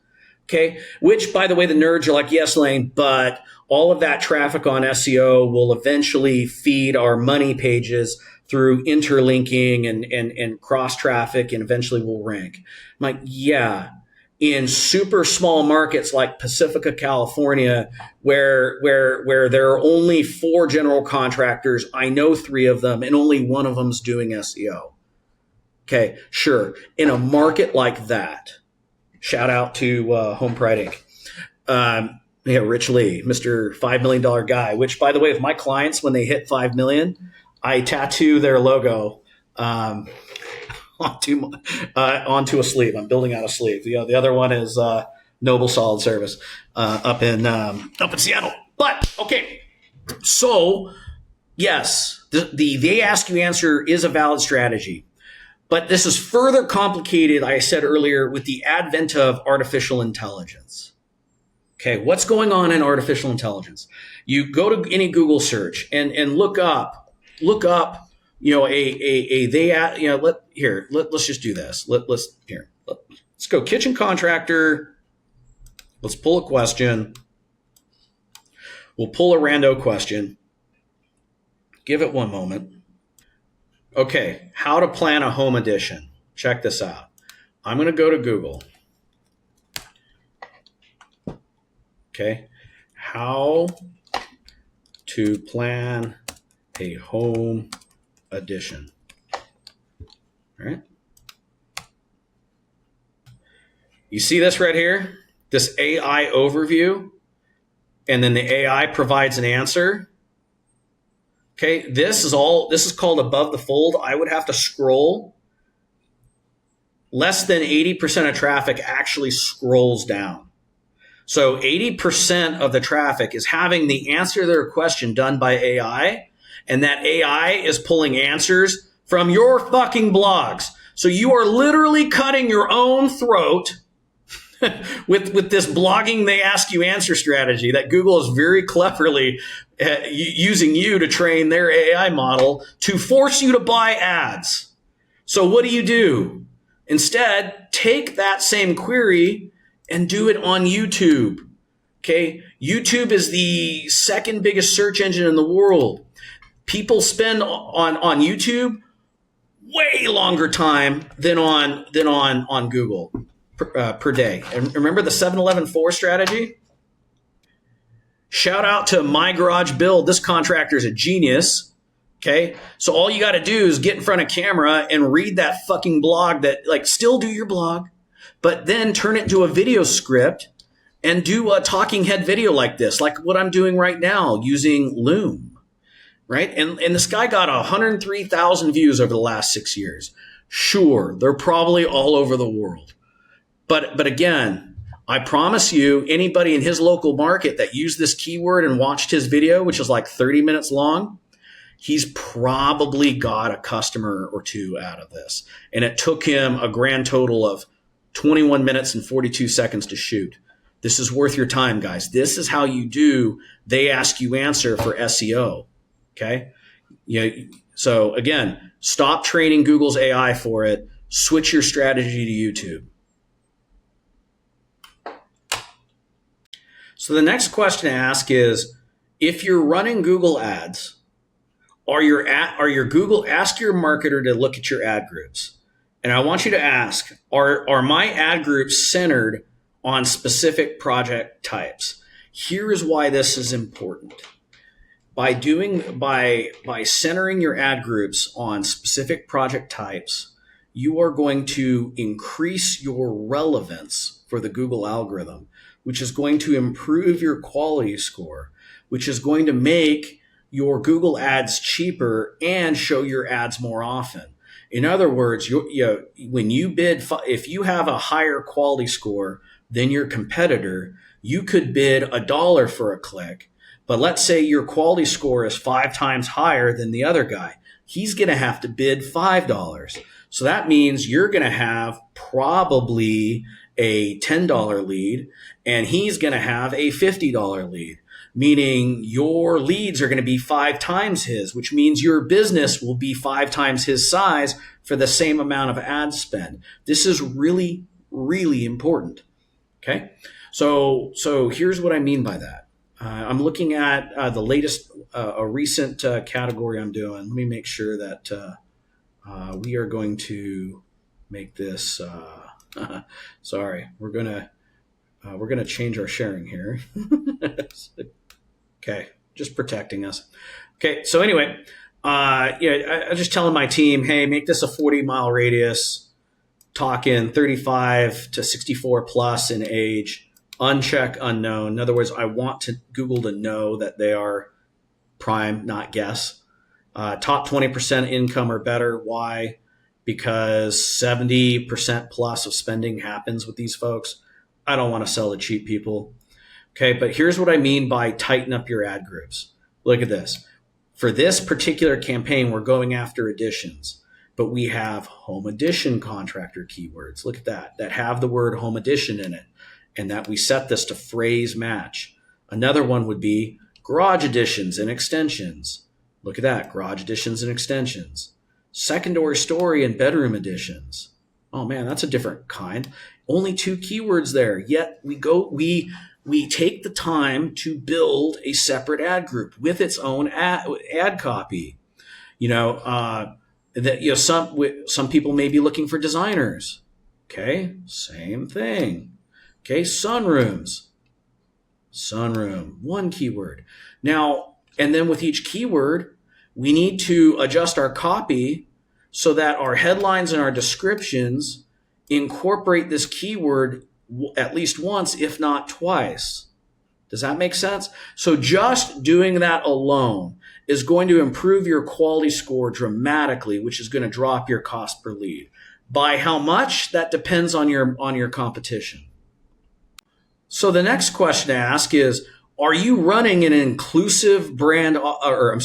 okay, which, by the way, the nerds are like, yes, Lane, but all of that traffic on SEO will eventually feed our money pages through interlinking and cross traffic, and eventually we'll rank. I'm like, yeah. In super small markets like Pacifica, California, where there are only 4 general contractors, I know 3 of them, and only one of them's doing SEO. Okay, sure. In a market like that, shout out to Home Pride Inc. Rich Lee, Mr. $5 million guy, which, by the way, with my clients, when they hit 5 million, I tattoo their logo onto a sleeve. I'm building out a sleeve. The other one is Noble Solid Service up in Seattle. But okay, so yes, the they ask you answer is a valid strategy, but this is further complicated, I said earlier, with the advent of artificial intelligence. Okay, what's going on in artificial intelligence? You go to any Google search and look up. Let's just do this. Let's go kitchen contractor. Let's pull a question. We'll pull a rando question. Give it 1 moment. Okay, how to plan a home addition. Check this out. I'm going to go to Google. Okay, how to plan a home addition. All right. You see this right here? This AI overview, and then the AI provides an answer. Okay, this is called above the fold. I would have to scroll. Less than 80% of traffic actually scrolls down. So 80% of the traffic is having the answer to their question done by AI, and that AI is pulling answers from your fucking blogs. So you are literally cutting your own throat with this blogging they ask you answer strategy that Google is very cleverly using you to train their AI model to force you to buy ads. So what do? Instead, take that same query and do it on YouTube. Okay, YouTube is the second biggest search engine in the world. People spend on YouTube way longer time than on Google per day. And remember the 7-11-4 strategy? Shout out to My Garage Build. This contractor is a genius. Okay, so all you got to do is get in front of camera and read that fucking blog still do your blog, but then turn it into a video script and do a talking head video like this, like what I'm doing right now using Loom, right? And this guy got 103,000 views over the last 6 years. Sure, they're probably all over the world. But again, I promise you, anybody in his local market that used this keyword and watched his video, which is like 30 minutes long, he's probably got a customer or 2 out of this. And it took him a grand total of 21 minutes and 42 seconds to shoot. This is worth your time, guys. This is how you do they ask you answer for SEO. Okay? So again, stop training Google's AI for it. Switch your strategy to YouTube. So the next question to ask is, if you're running Google ads, ask your marketer to look at your ad groups. And I want you to ask, are my ad groups centered on specific project types? Here is why this is important. By centering your ad groups on specific project types, you are going to increase your relevance for the Google algorithm, which is going to improve your quality score, which is going to make your Google ads cheaper and show your ads more often. In other words, when you bid, if you have a higher quality score than your competitor, you could bid $1 for a click. But let's say your quality score is 5 times higher than the other guy. He's going to have to bid $5. So that means you're going to have probably a $10 lead and he's going to have a $50 lead, meaning your leads are going to be 5 times his, which means your business will be 5 times his size for the same amount of ad spend. This is really, really important. Okay. So here's what I mean by that. I'm looking at the latest, a recent category I'm doing. Let me make sure that we are going to make this. Sorry, we're gonna change our sharing here. Okay, just protecting us. Okay, so anyway, I'm just telling my team, hey, make this a 40-mile radius. Talking 35 to 64 plus in age. Uncheck unknown. In other words, I want Google to know that they are prime, not guess. Top 20% income or better. Why? Because 70% plus of spending happens with these folks. I don't want to sell to cheap people. Okay, but here's what I mean by tighten up your ad groups. Look at this. For this particular campaign, we're going after editions, but we have home edition contractor keywords. Look at that have the word home edition in it. And that we set this to phrase match. Another one would be garage additions and extensions. Look at that, garage additions and extensions. Secondary story and bedroom additions. Oh man, that's a different kind. Only 2 keywords there. Yet we take the time to build a separate ad group with its own ad copy. Some people may be looking for designers. Okay, same thing. Okay, sunrooms. Sunroom, 1 keyword. Now, and then with each keyword, we need to adjust our copy so that our headlines and our descriptions incorporate this keyword at least once, if not twice. Does that make sense? So just doing that alone is going to improve your quality score dramatically, which is going to drop your cost per lead. By how much? That depends on your competition. So the next question to ask is, are you running an inclusive bland offer?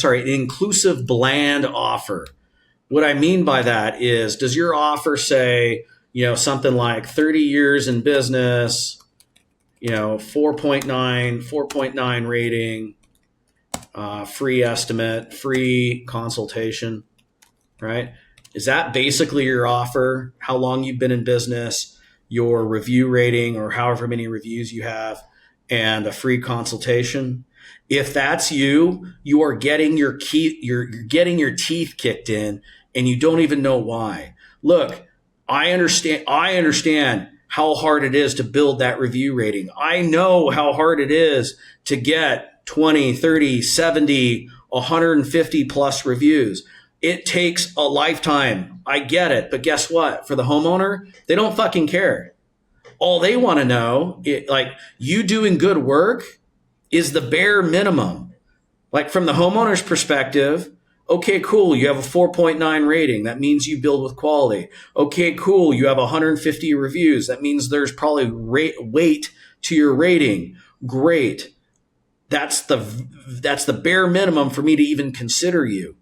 What I mean by that is, does your offer say, something like 30 years in business, 4.9 rating, free estimate, free consultation, right? Is that basically your offer? How long you've been in business, your review rating or however many reviews you have, and a free consultation? If that's you are getting you're getting your teeth kicked in and you don't even know why. Look, I understand how hard it is to build that review rating. I know how hard it is to get 20, 30, 70, 150 plus reviews. It takes a lifetime. I get it. But guess what? For the homeowner, they don't fucking care. All they want to know, you doing good work is the bare minimum. Like from the homeowner's perspective, okay, cool. You have a 4.9 rating. That means you build with quality. Okay, cool. You have 150 reviews. That means there's probably weight to your rating. Great. That's the bare minimum for me to even consider you.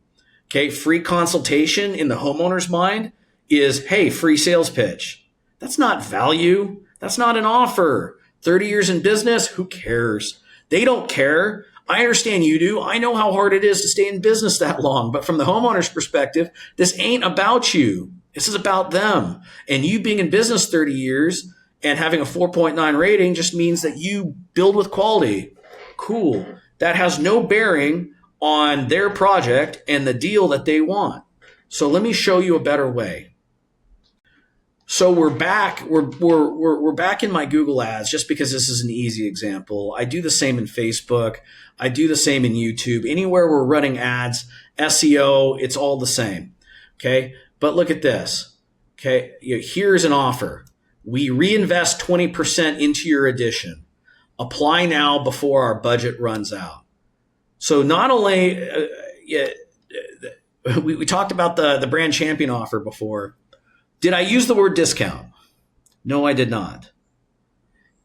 Okay, free consultation in the homeowner's mind is, hey, free sales pitch. That's not value. That's not an offer. 30 years in business, who cares? They don't care. I understand you do. I know how hard it is to stay in business that long. But from the homeowner's perspective, this ain't about you. This is about them. And you being in business 30 years and having a 4.9 rating just means that you build with quality. Cool. That has no bearing on their project and the deal that they want. So let me show you a better way. So we're back. We're back in my Google ads just because this is an easy example. I do the same in Facebook. I do the same in YouTube. Anywhere we're running ads, SEO, it's all the same. Okay. But look at this. Okay. Here's an offer. We reinvest 20% into your edition. Apply now before our budget runs out. So not only, we talked about the brand champion offer before. Did I use the word discount? No, I did not.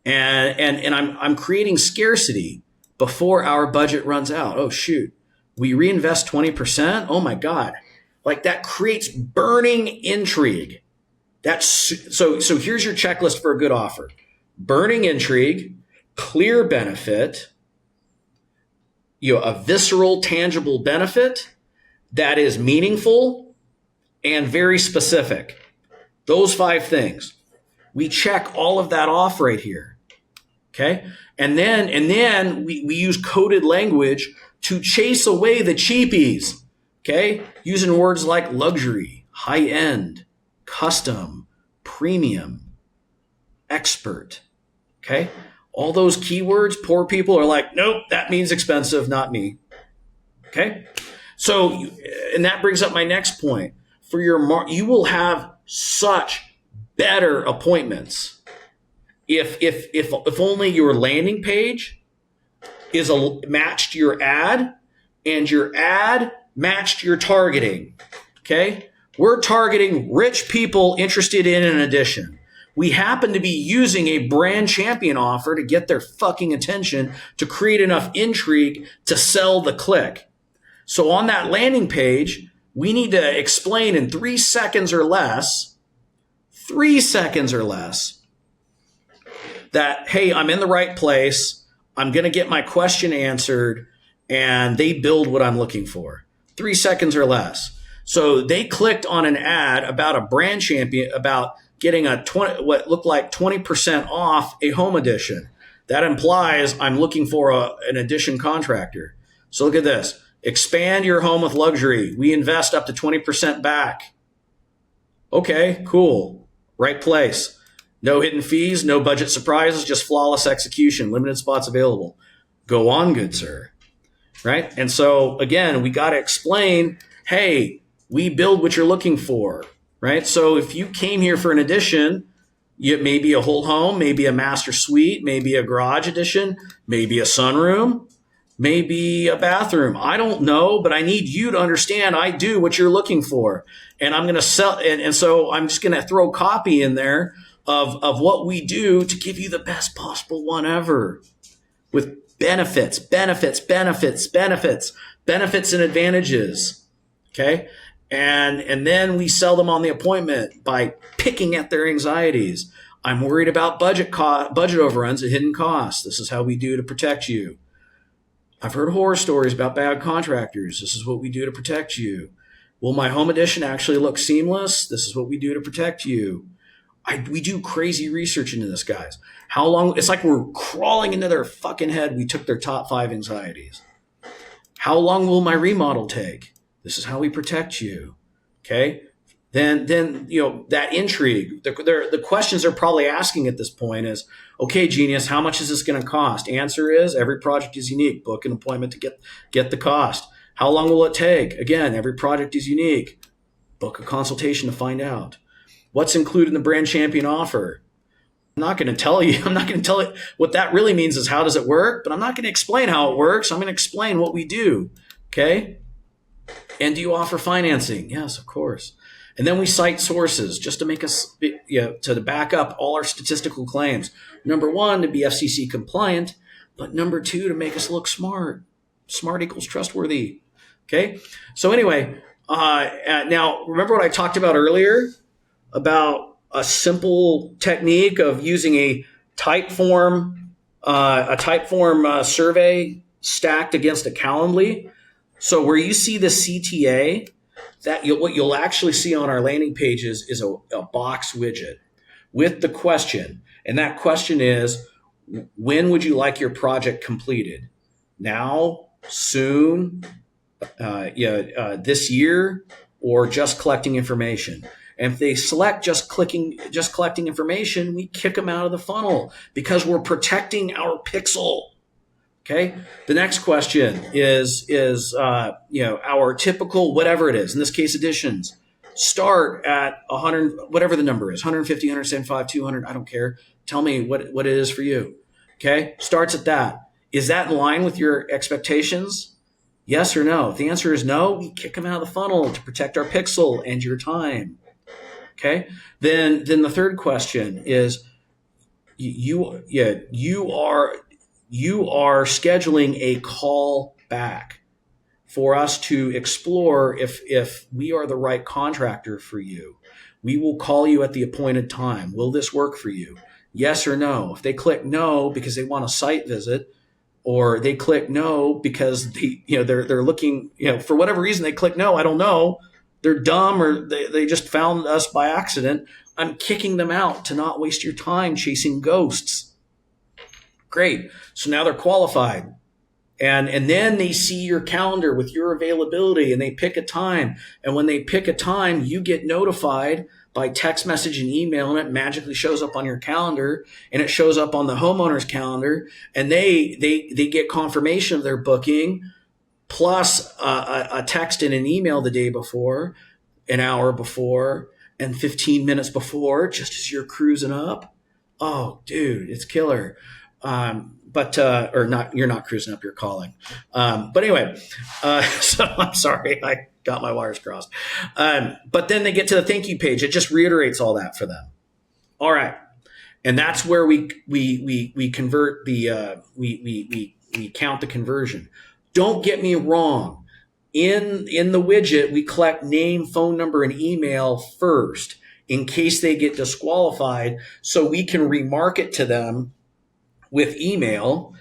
And I'm creating scarcity before our budget runs out. Oh, shoot. We reinvest 20%. Oh my God. Like that creates burning intrigue. So here's your checklist for a good offer. Burning intrigue, clear benefit, a visceral, tangible benefit that is meaningful and very specific. Those 5 things. We check all of that off right here. Okay. And then we use coded language to chase away the cheapies. Okay. Using words like luxury, high end, custom, premium, expert. Okay. All those keywords, poor people are like, nope, that means expensive, not me. Okay. So, and that brings up my next point. For you will have such better appointments if only your landing page is matched your ad and your ad matched your targeting. Okay. We're targeting rich people interested in an addition. We happen to be using a brand champion offer to get their fucking attention to create enough intrigue to sell the click. So on that landing page, we need to explain in 3 seconds or less, that, hey, I'm in the right place. I'm going to get my question answered and they build what I'm looking for. 3 seconds or less. So they clicked on an ad about a brand champion, about getting what looked like 20% off a home edition. That implies I'm looking for an addition contractor. So look at this. Expand your home with luxury. We invest up to 20% back. Okay, cool. Right place. No hidden fees, no budget surprises, just flawless execution. Limited spots available. Go on, good sir. Right? And so again, we got to explain, hey, we build what you're looking for. Right? So if you came here for an addition, maybe a whole home, maybe a master suite, maybe a garage addition, maybe a sunroom, maybe a bathroom. I don't know, but I need you to understand I do what you're looking for. And I'm going to sell. And so I'm just going to throw copy in there of what we do to give you the best possible one ever with benefits and advantages. Okay. And then we sell them on the appointment by picking at their anxieties. I'm worried about budget overruns and hidden costs. This is how we do to protect you. I've heard horror stories about bad contractors. This is what we do to protect you. Will my home edition actually look seamless? This is what we do to protect you. We do crazy research into this, guys. How long? It's like we're crawling into their fucking head. We took their top 5 anxieties. How long will my remodel take? This is how we protect you. Okay. Then that intrigue, the questions they're probably asking at this point is, okay, genius, how much is this going to cost? Answer is every project is unique. Book an appointment to get the cost. How long will it take? Again, every project is unique. Book a consultation to find out. What's included in the brand champion offer? I'm not going to tell you. I'm not going to tell it. What that really means is how does it work? But I'm not going to explain how it works. I'm going to explain what we do. Okay. And do you offer financing? Yes, of course. And then we cite sources just to make us, to back up all our statistical claims. Number 1, to be FCC compliant, but number 2, to make us look smart. Smart equals trustworthy. Okay. So anyway, now remember what I talked about earlier about a simple technique of using a type form survey stacked against a Calendly. So where you see the CTA, what you'll actually see on our landing pages is a box widget with the question. And that question is, when would you like your project completed? Now, soon, this year, or just collecting information? And if they select just collecting information, we kick them out of the funnel because we're protecting our pixel. Okay. The next question is our typical, whatever it is, in this case, additions start at 100, whatever the number is, 150, 175, 200. I don't care. Tell me what it is for you. Okay. Starts at that. Is that in line with your expectations? Yes or no? If the answer is no, we kick them out of the funnel to protect our pixel and your time. Okay. Then the third question is you are scheduling a call back for us to explore if we are the right contractor for you. We will call you at the appointed time. Will this work for you? Yes or no? If they click no because they want a site visit, or they click no because they're looking, for whatever reason they click no, I don't know. They're dumb, or they just found us by accident. I'm kicking them out to not waste your time chasing ghosts. Great. So now they're qualified. And then they see your calendar with your availability and they pick a time. And when they pick a time, you get notified by text message and email, and it magically shows up on your calendar, and it shows up on the homeowner's calendar, and they get confirmation of their booking plus a text and an email the day before, an hour before, and 15 minutes before, just as you're cruising up. Oh, dude, it's killer. Or not, you're not cruising up, you're calling. But anyway, so I'm sorry, I got my wires crossed. But then they get to the thank you page. It just reiterates all that for them. All right. And that's where we convert we count the conversion. Don't get me wrong. In the widget, we collect name, phone number, and email first in case they get disqualified, so we can remarket to them with email,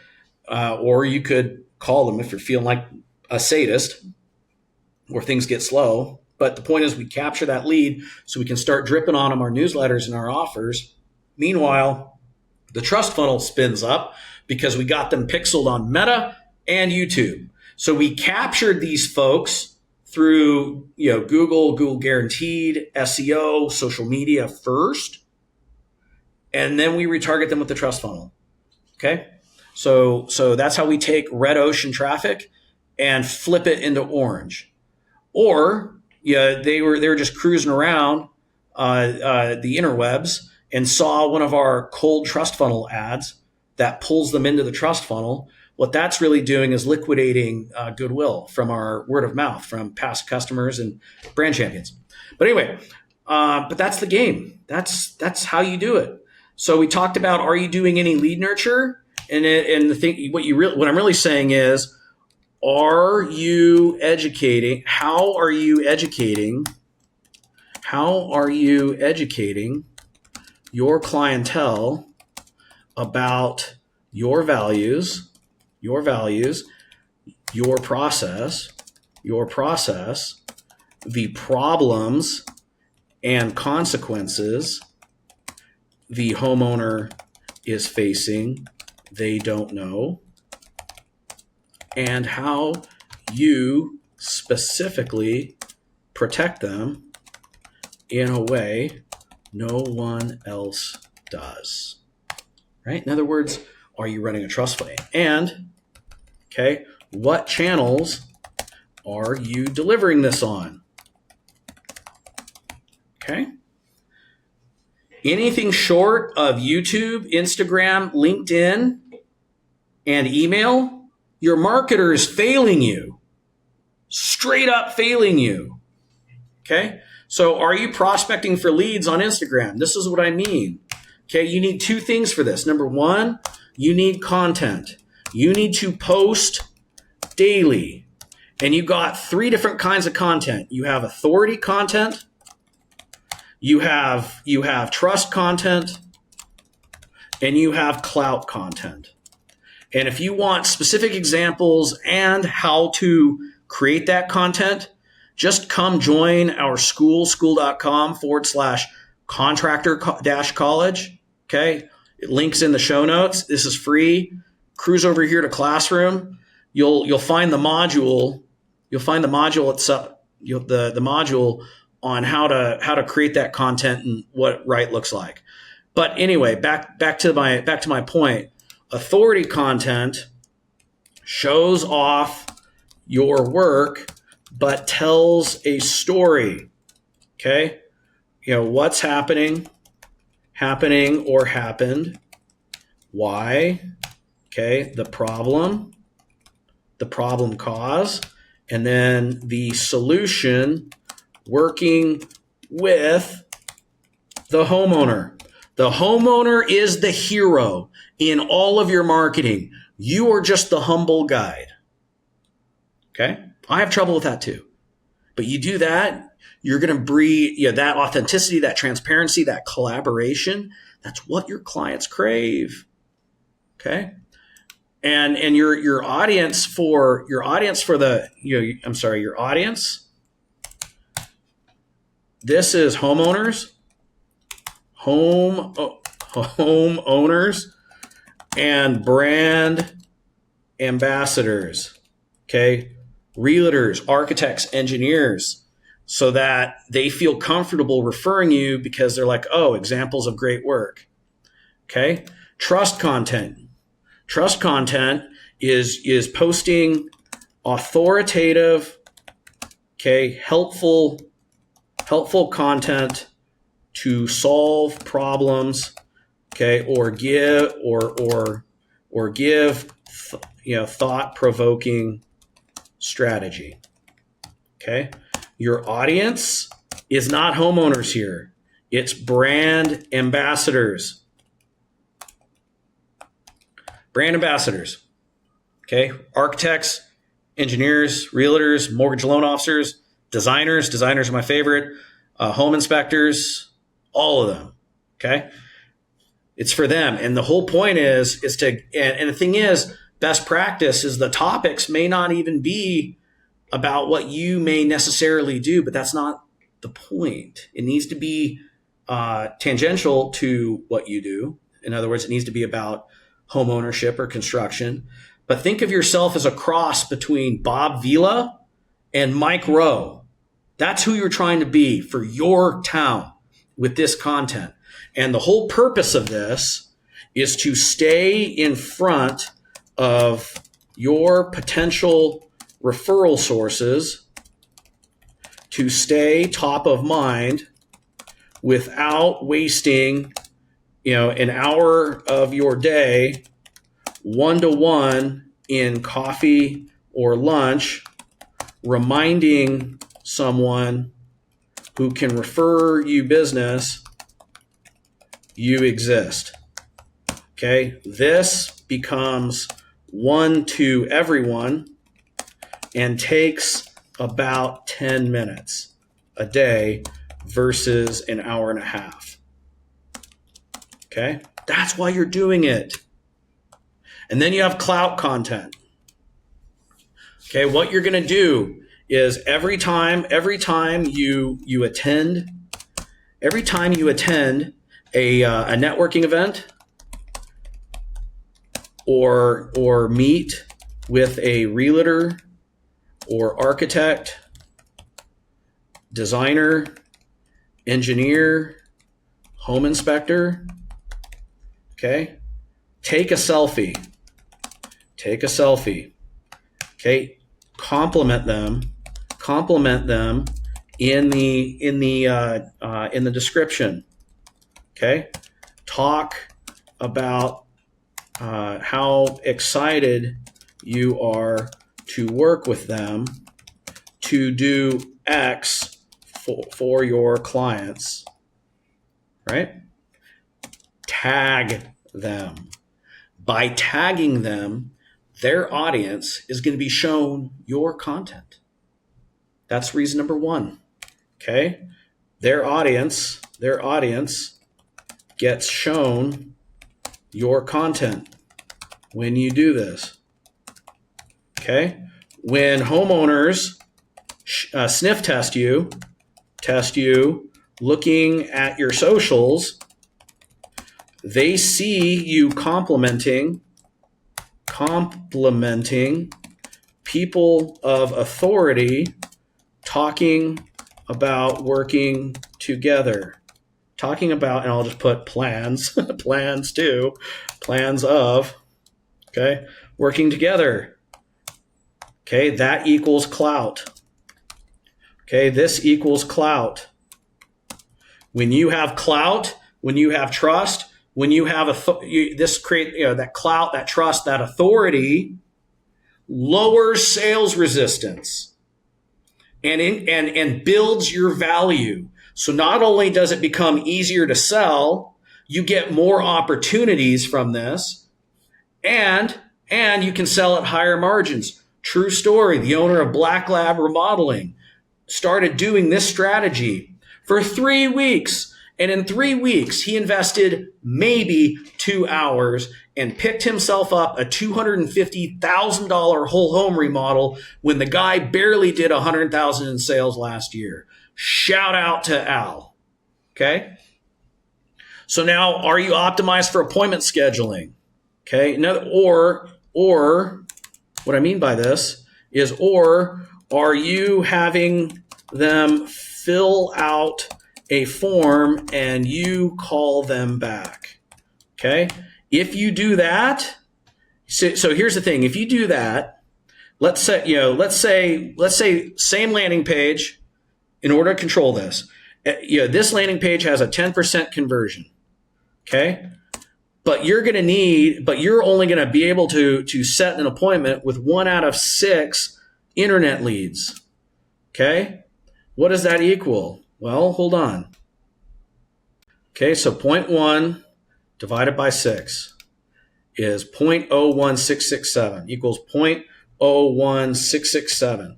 or you could call them if you're feeling like a sadist or things get slow. But the point is we capture that lead so we can start dripping on them our newsletters and our offers. Meanwhile, the trust funnel spins up because we got them pixeled on Meta and YouTube. So we captured these folks through Google guaranteed, SEO, social media first, and then we retarget them with the trust funnel. Okay, so that's how we take red ocean traffic and flip it into orange. Or they were just cruising around the interwebs and saw one of our cold trust funnel ads that pulls them into the trust funnel. What that's really doing is liquidating goodwill from our word of mouth from past customers and brand champions. But anyway, but that's the game. That's how you do it. So we talked about, are you doing any lead nurture? And the thing, what I'm really saying is, are you educating? How are you educating your clientele about your values, your process, the problems and consequences the homeowner is facing, they don't know, and how you specifically protect them in a way no one else does, right? In other words, are you running a trust fund? And, okay, what channels are you delivering this on? Okay. Anything short of YouTube, Instagram, LinkedIn, and email, your marketer is failing you. Straight up failing you. Okay? So are you prospecting for leads on Instagram? This is what I mean. Okay, you need two things for this. Number one, you need content. You need to post daily. And you got three different kinds of content. You have authority content, you have trust content, and you have clout content. And if you want specific examples and how to create that content, just come join our school.com/contractor-college. Okay. It links in the show notes. This is free. Cruise over here to Classroom. You'll find the module. You'll find the module itself. The module on how to create that content and what right looks like. But anyway, back to my point. Authority content shows off your work, but tells a story. Okay? What's happening or happened. Why? Okay? The problem cause, And then the solution, working with the homeowner. The homeowner is the hero in all of your marketing. You are just the humble guide. Okay? I have trouble with that too. But you do that, you're going to breed that authenticity, that transparency, that collaboration. That's what your clients crave. Okay? And your audience for your audience. This is homeowners, homeowners, and brand ambassadors. Okay, realtors, architects, engineers, so that they feel comfortable referring you because they're like, oh, examples of great work. Okay, trust content. Trust content is posting authoritative, helpful content to solve problems, or give thought-provoking strategy. Okay, your audience is not homeowners here; it's brand ambassadors. Brand ambassadors, okay? Architects, engineers, realtors, mortgage loan officers, designers. Designers are my favorite. Home inspectors, all of them, okay? It's for them. And the whole point is to, and the thing is, best practice is the topics may not even be about what you may necessarily do, but that's not the point. It needs to be tangential to what you do. In other words, it needs to be about home ownership or construction. But think of yourself as a cross between Bob Vila and Mike Rowe. That's who you're trying to be for your town with this content. And the whole purpose of this is to stay in front of your potential referral sources, to stay top of mind without wasting an hour of your day one-to-one in coffee or lunch, reminding someone who can refer you business you exist. Okay, this becomes one to everyone and takes about 10 minutes a day versus an hour and a half. Okay, that's why you're doing it. And then you have clout content. Okay, what you're going to do is every time you attend a networking event or meet with a realtor or architect, designer, engineer, home inspector, okay, take a selfie. Okay, compliment them in the description. Okay, talk about how excited you are to work with them to do X for your clients, right? Tag them. By tagging them, their audience is going to be shown your content. That's reason number one. Okay? Their audience gets shown your content when you do this. Okay? When homeowners sniff test you, looking at your socials, they see you complimenting people of authority, talking about working together, talking about, and I'll just put plans, plans of, okay, working together. Okay, that equals clout. Okay, this equals clout. When you have clout, when you have trust, when you have that clout, that trust, that authority lowers sales resistance. and builds your value. So not only does it become easier to sell, you get more opportunities from this, and you can sell at higher margins. True story. The owner of Black Lab Remodeling started doing this strategy for 3 weeks. And in 3 weeks, he invested maybe 2 hours and picked himself up a $250,000 whole home remodel when the guy barely did $100,000 in sales last year. Shout out to Al. Okay. So now, are you optimized for appointment scheduling? Okay. Or what I mean by this is, or are you having them fill out a form and you call them back? Okay. If you do that, so here's the thing. If you do that, let's say same landing page. In order to control this, this landing page has a 10% conversion. Okay. But you're only going to be able to set an appointment with 1 out of 6 internet leads. Okay. What does that equal? Well, hold on. Okay. So 0.1 divided by 6 is 0.01667 equals 0.01667.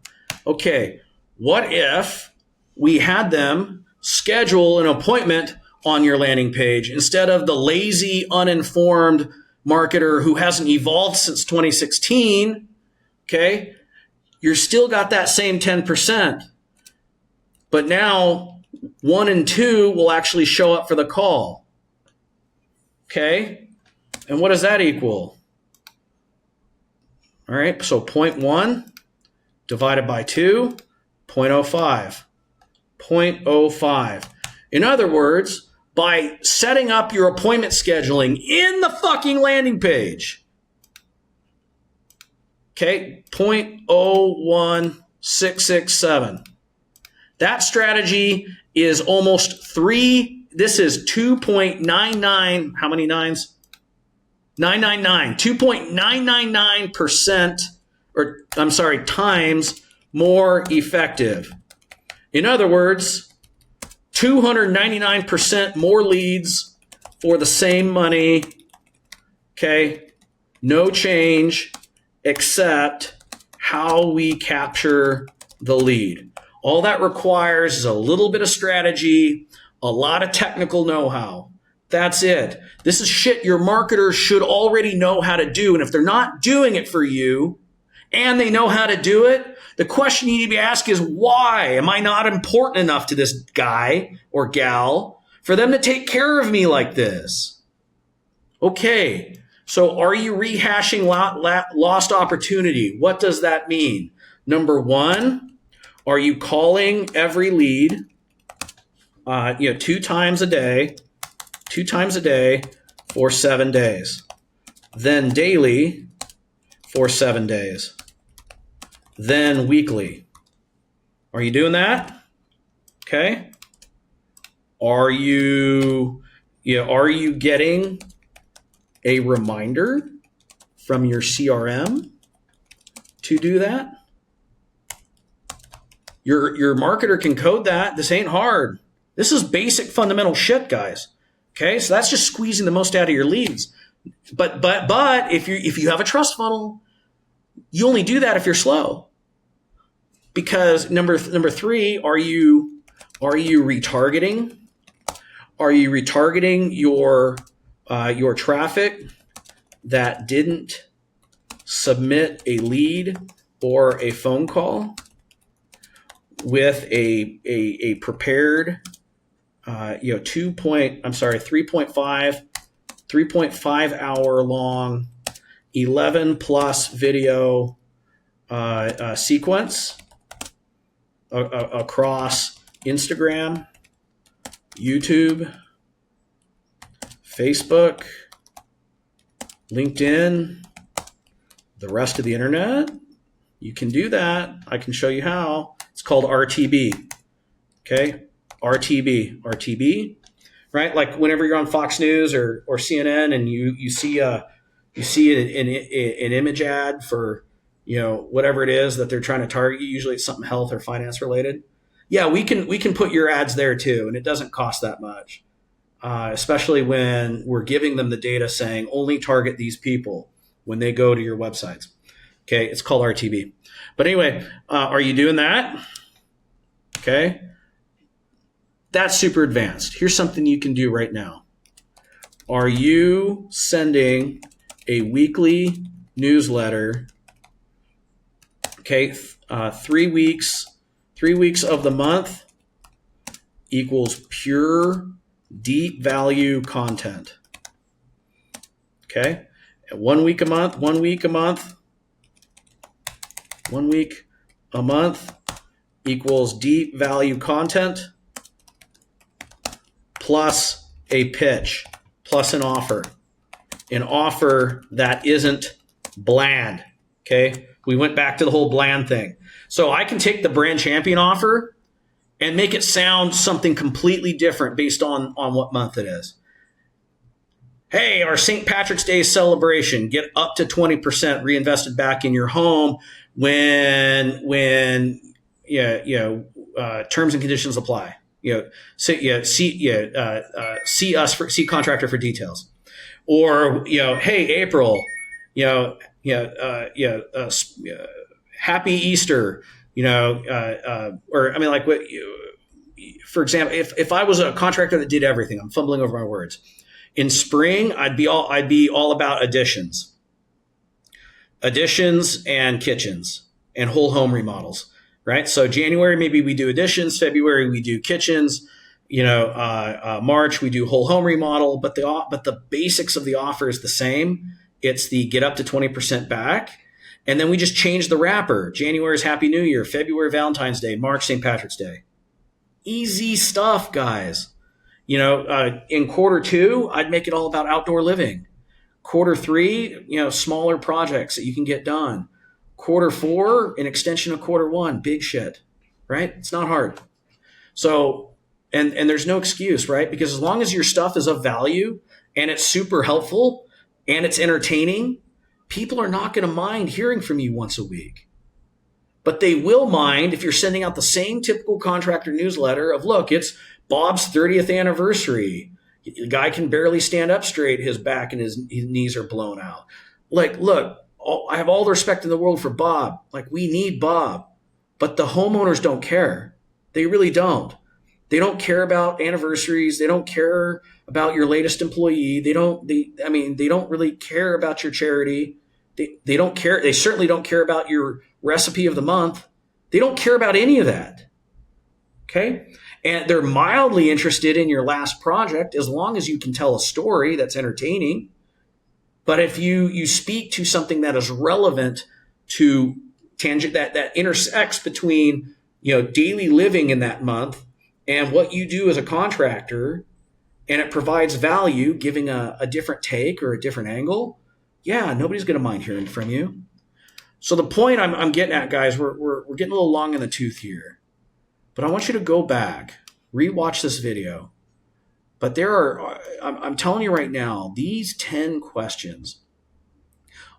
Okay. What if we had them schedule an appointment on your landing page instead of the lazy, uninformed marketer who hasn't evolved since 2016? Okay. You're still got that same 10%, but now 1 and 2 will actually show up for the call. Okay. And what does that equal? All right. So 0.1 divided by 2, 0.05. 0.05. In other words, by setting up your appointment scheduling in the fucking landing page, okay, 0.01667. That strategy is almost 3. This is 2.99. How many nines? 999. 2.999%, or I'm sorry, times more effective. In other words, 299% more leads for the same money. Okay. No change except how we capture the lead. All that requires is a little bit of strategy, a lot of technical know-how. That's it. This is shit your marketers should already know how to do. And if they're not doing it for you and they know how to do it, the question you need to be asked is, why? Am I not important enough to this guy or gal for them to take care of me like this? Okay, so are you rehashing lost opportunity? What does that mean? Number 1, are you calling every lead 2 times a day for 7 days, then daily for 7 days, then weekly? Are you doing that? Okay. Are you getting a reminder from your CRM to do that? Your marketer can code that. This ain't hard. This is basic fundamental shit, guys. Okay, so that's just squeezing the most out of your leads. But if you have a trust funnel, you only do that if you're slow. Because number 3, are you retargeting? Are you retargeting your traffic that didn't submit a lead or a phone call with a prepared 3.5 hour long 11 plus video sequence across Instagram, YouTube, Facebook, LinkedIn, the rest of the internet? You can do that. I can show you how. It's called RTB. Okay? RTB, right? Like whenever you're on Fox News or CNN and you see an image ad for whatever it is that they're trying to target. Usually it's something health or finance related. Yeah, we can put your ads there too, and it doesn't cost that much. Especially when we're giving them the data saying only target these people when they go to your websites. Okay, it's called RTB. But anyway, are you doing that? Okay, that's super advanced. Here's something you can do right now. Are you sending a weekly newsletter? Okay, 3 weeks of the month equals pure deep value content. Okay, and 1 week a month equals deep value content plus a pitch plus an offer that isn't bland. Okay, we went back to the whole bland thing. So I can take the brand champion offer and make it sound something completely different based on what month it is. Hey, our St. Patrick's Day celebration, get up to 20% reinvested back in your home when terms and conditions apply. See Contractor for details. Or hey, April, happy Easter. For example, if I was a contractor that did everything, I'm fumbling over my words. In spring, I'd be all about additions and kitchens and whole home remodels, right? So January, maybe we do additions. February, we do kitchens. March, we do whole home remodel. But the basics of the offer is the same. It's the get up to 20% back. And then we just change the wrapper. January is Happy New Year. February, Valentine's Day. March, St. Patrick's Day. Easy stuff, guys. In Q2, I'd make it all about outdoor living. Q3, smaller projects that you can get done. Q4, an extension of Q1, big shit, right? It's not hard. So, and there's no excuse, right? Because as long as your stuff is of value and it's super helpful and it's entertaining, people are not going to mind hearing from you once a week. But they will mind if you're sending out the same typical contractor newsletter of, look, it's Bob's 30th anniversary. The guy can barely stand up straight. His back and his knees are blown out. Like, look, I have all the respect in the world for Bob. Like, we need Bob. But the homeowners don't care. They really don't. They don't care about anniversaries. They don't care about your latest employee. They don't really care about your charity. They don't care. They certainly don't care about your recipe of the month. They don't care about any of that. Okay? And they're mildly interested in your last project as long as you can tell a story that's entertaining. But if you speak to something that is relevant to tangent that intersects between daily living in that month and what you do as a contractor, and it provides value, giving a different take or a different angle, yeah, nobody's going to mind hearing from you. So the point I'm getting at, guys, we're getting a little long in the tooth here, but I want you to go back, rewatch this video. But I'm telling you right now, these 10 questions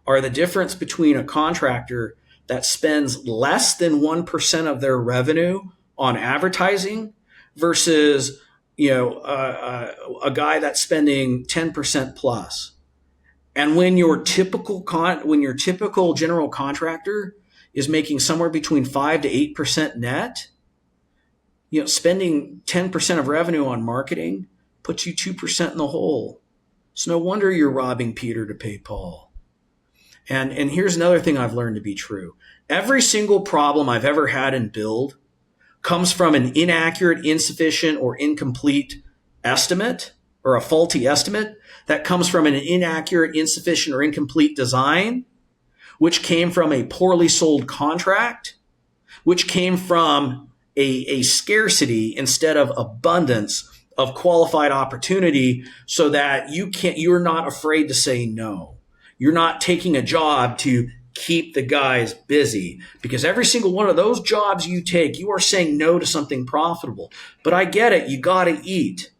are the difference between a contractor that spends less than 1% of their revenue on advertising versus a guy that's spending 10% plus. And when your typical general contractor is making somewhere between 5 to 8% net, spending 10% of revenue on marketing puts you 2% in the hole. It's no wonder you're robbing Peter to pay Paul. And here's another thing I've learned to be true. Every single problem I've ever had in build comes from an inaccurate, insufficient, or incomplete estimate, or a faulty estimate that comes from an inaccurate, insufficient, or incomplete design, which came from a poorly sold contract, which came from a scarcity instead of abundance of qualified opportunity, so that you're not afraid to say no. You're not taking a job to keep the guys busy, because every single one of those jobs you take, you are saying no to something profitable. But I get it. You got to eat.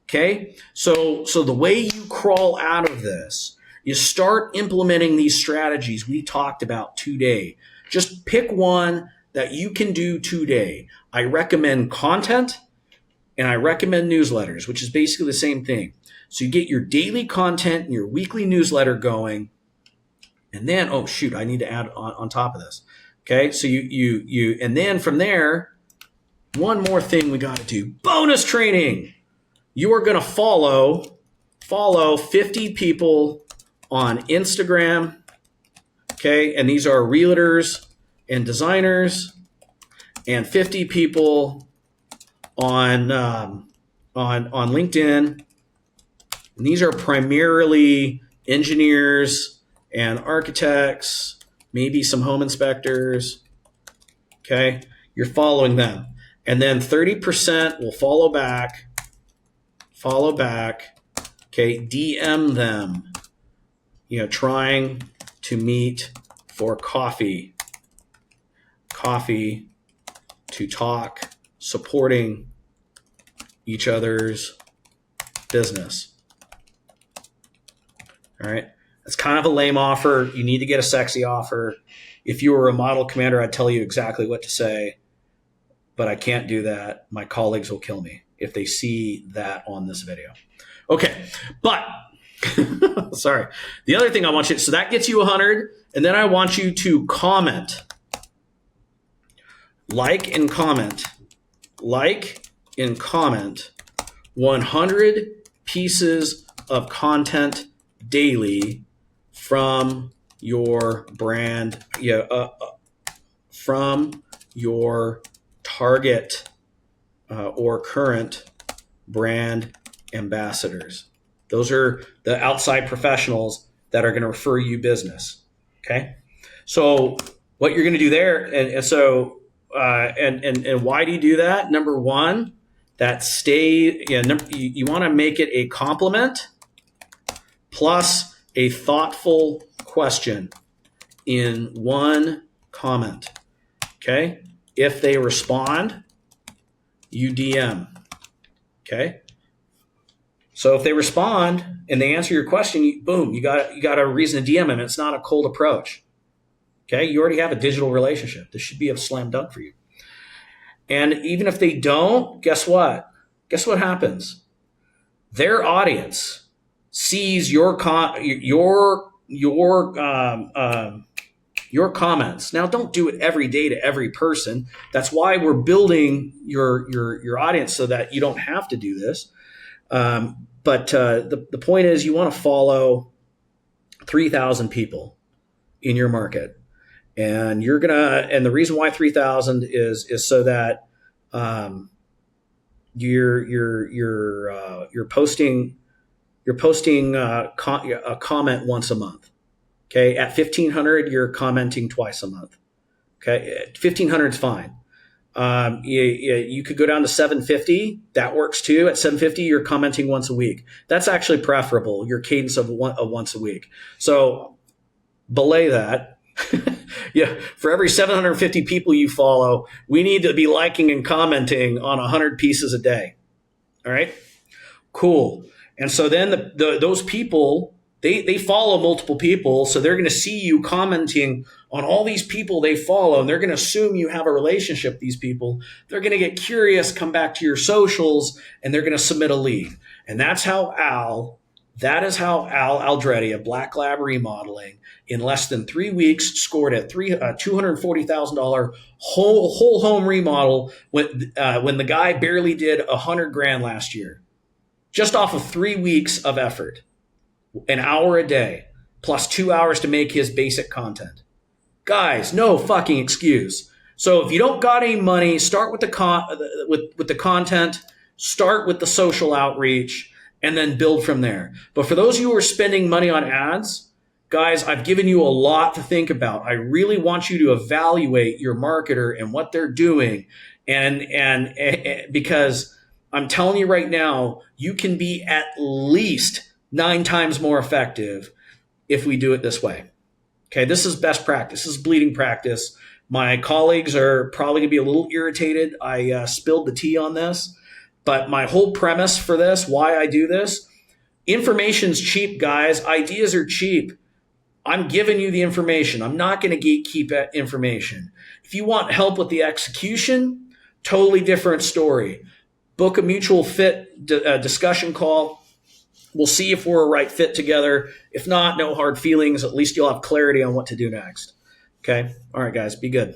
Okay. So the way you crawl out of this You start implementing these strategies we talked about today. Just pick one that you can do today. I recommend content and I recommend newsletters, which is basically the same thing. So you get your daily content and your weekly newsletter going. And then, oh shoot, I need to add on top of this. Okay, so and then from there, one more thing we got to do. Bonus training. You are going to follow 50 people on Instagram. Okay, and these are realtors and designers, and 50 people on LinkedIn. And these are primarily engineers and architects, maybe some home inspectors. Okay, you're following them. And then 30% will follow back, okay, DM them, trying to meet for coffee to talk, supporting each other's business. All right. That's kind of a lame offer. You need to get a sexy offer. If you were a model commander, I'd tell you exactly what to say, but I can't do that. My colleagues will kill me if they see that on this video. Okay. But sorry. The other thing I want you to, so that gets you 100. And then I want you to comment, like and comment 100 pieces of content daily from your brand, from your target or current brand ambassadors. Those are the outside professionals that are going to refer you business. Okay. So what you're going to do there, and why do you do that? Number one, you want to make it a compliment plus a thoughtful question in one comment. Okay. If they respond, you DM. Okay. So if they respond and they answer your question, boom, you got a reason to DM them. It's not a cold approach. Okay. You already have a digital relationship. This should be a slam dunk for you. And even if they don't, guess what? Guess what happens? Their audience sees your comments. Now, don't do it every day to every person. That's why we're building your audience so that you don't have to do this. But the point is, you want to follow 3,000 people in your market. And and the reason why 3,000 is so that you're posting a comment once a month. Okay, at 1,500 you're commenting twice a month. Okay, 1,500 is fine. You could go down to 750. That works too. At 750 you're commenting once a week. That's actually preferable. Your cadence of once a week. So belay that. Yeah, for every 750 people you follow, we need to be liking and commenting on 100 pieces a day. All right, cool. And so then those people, they follow multiple people, so they're going to see you commenting on all these people they follow, and they're going to assume you have a relationship with these people. They're going to get curious, come back to your socials, and they're going to submit a lead. And that's how Al Aldretti of Black Lab Remodeling, in less than 3 weeks, scored a $240,000 whole home remodel when the guy barely did $100,000 last year, just off of 3 weeks of effort, an hour a day, plus 2 hours to make his basic content. Guys, no fucking excuse. So if you don't got any money, start with the content, start with the social outreach, and then build from there. But for those of you who are spending money on ads, guys, I've given you a lot to think about. I really want you to evaluate your marketer and what they're doing. And because I'm telling you right now, you can be at least 9 times more effective if we do it this way. Okay, this is best practice. This is bleeding practice. My colleagues are probably going to be a little irritated. I spilled the tea on this. But my whole premise for this, why I do this, Information's cheap, guys. Ideas are cheap. I'm giving you the information. I'm not going to gatekeep that information. If you want help with the execution, totally different story. Book a mutual fit discussion call. We'll see if we're a right fit together. If not, no hard feelings. At least you'll have clarity on what to do next. Okay? All right, guys, be good.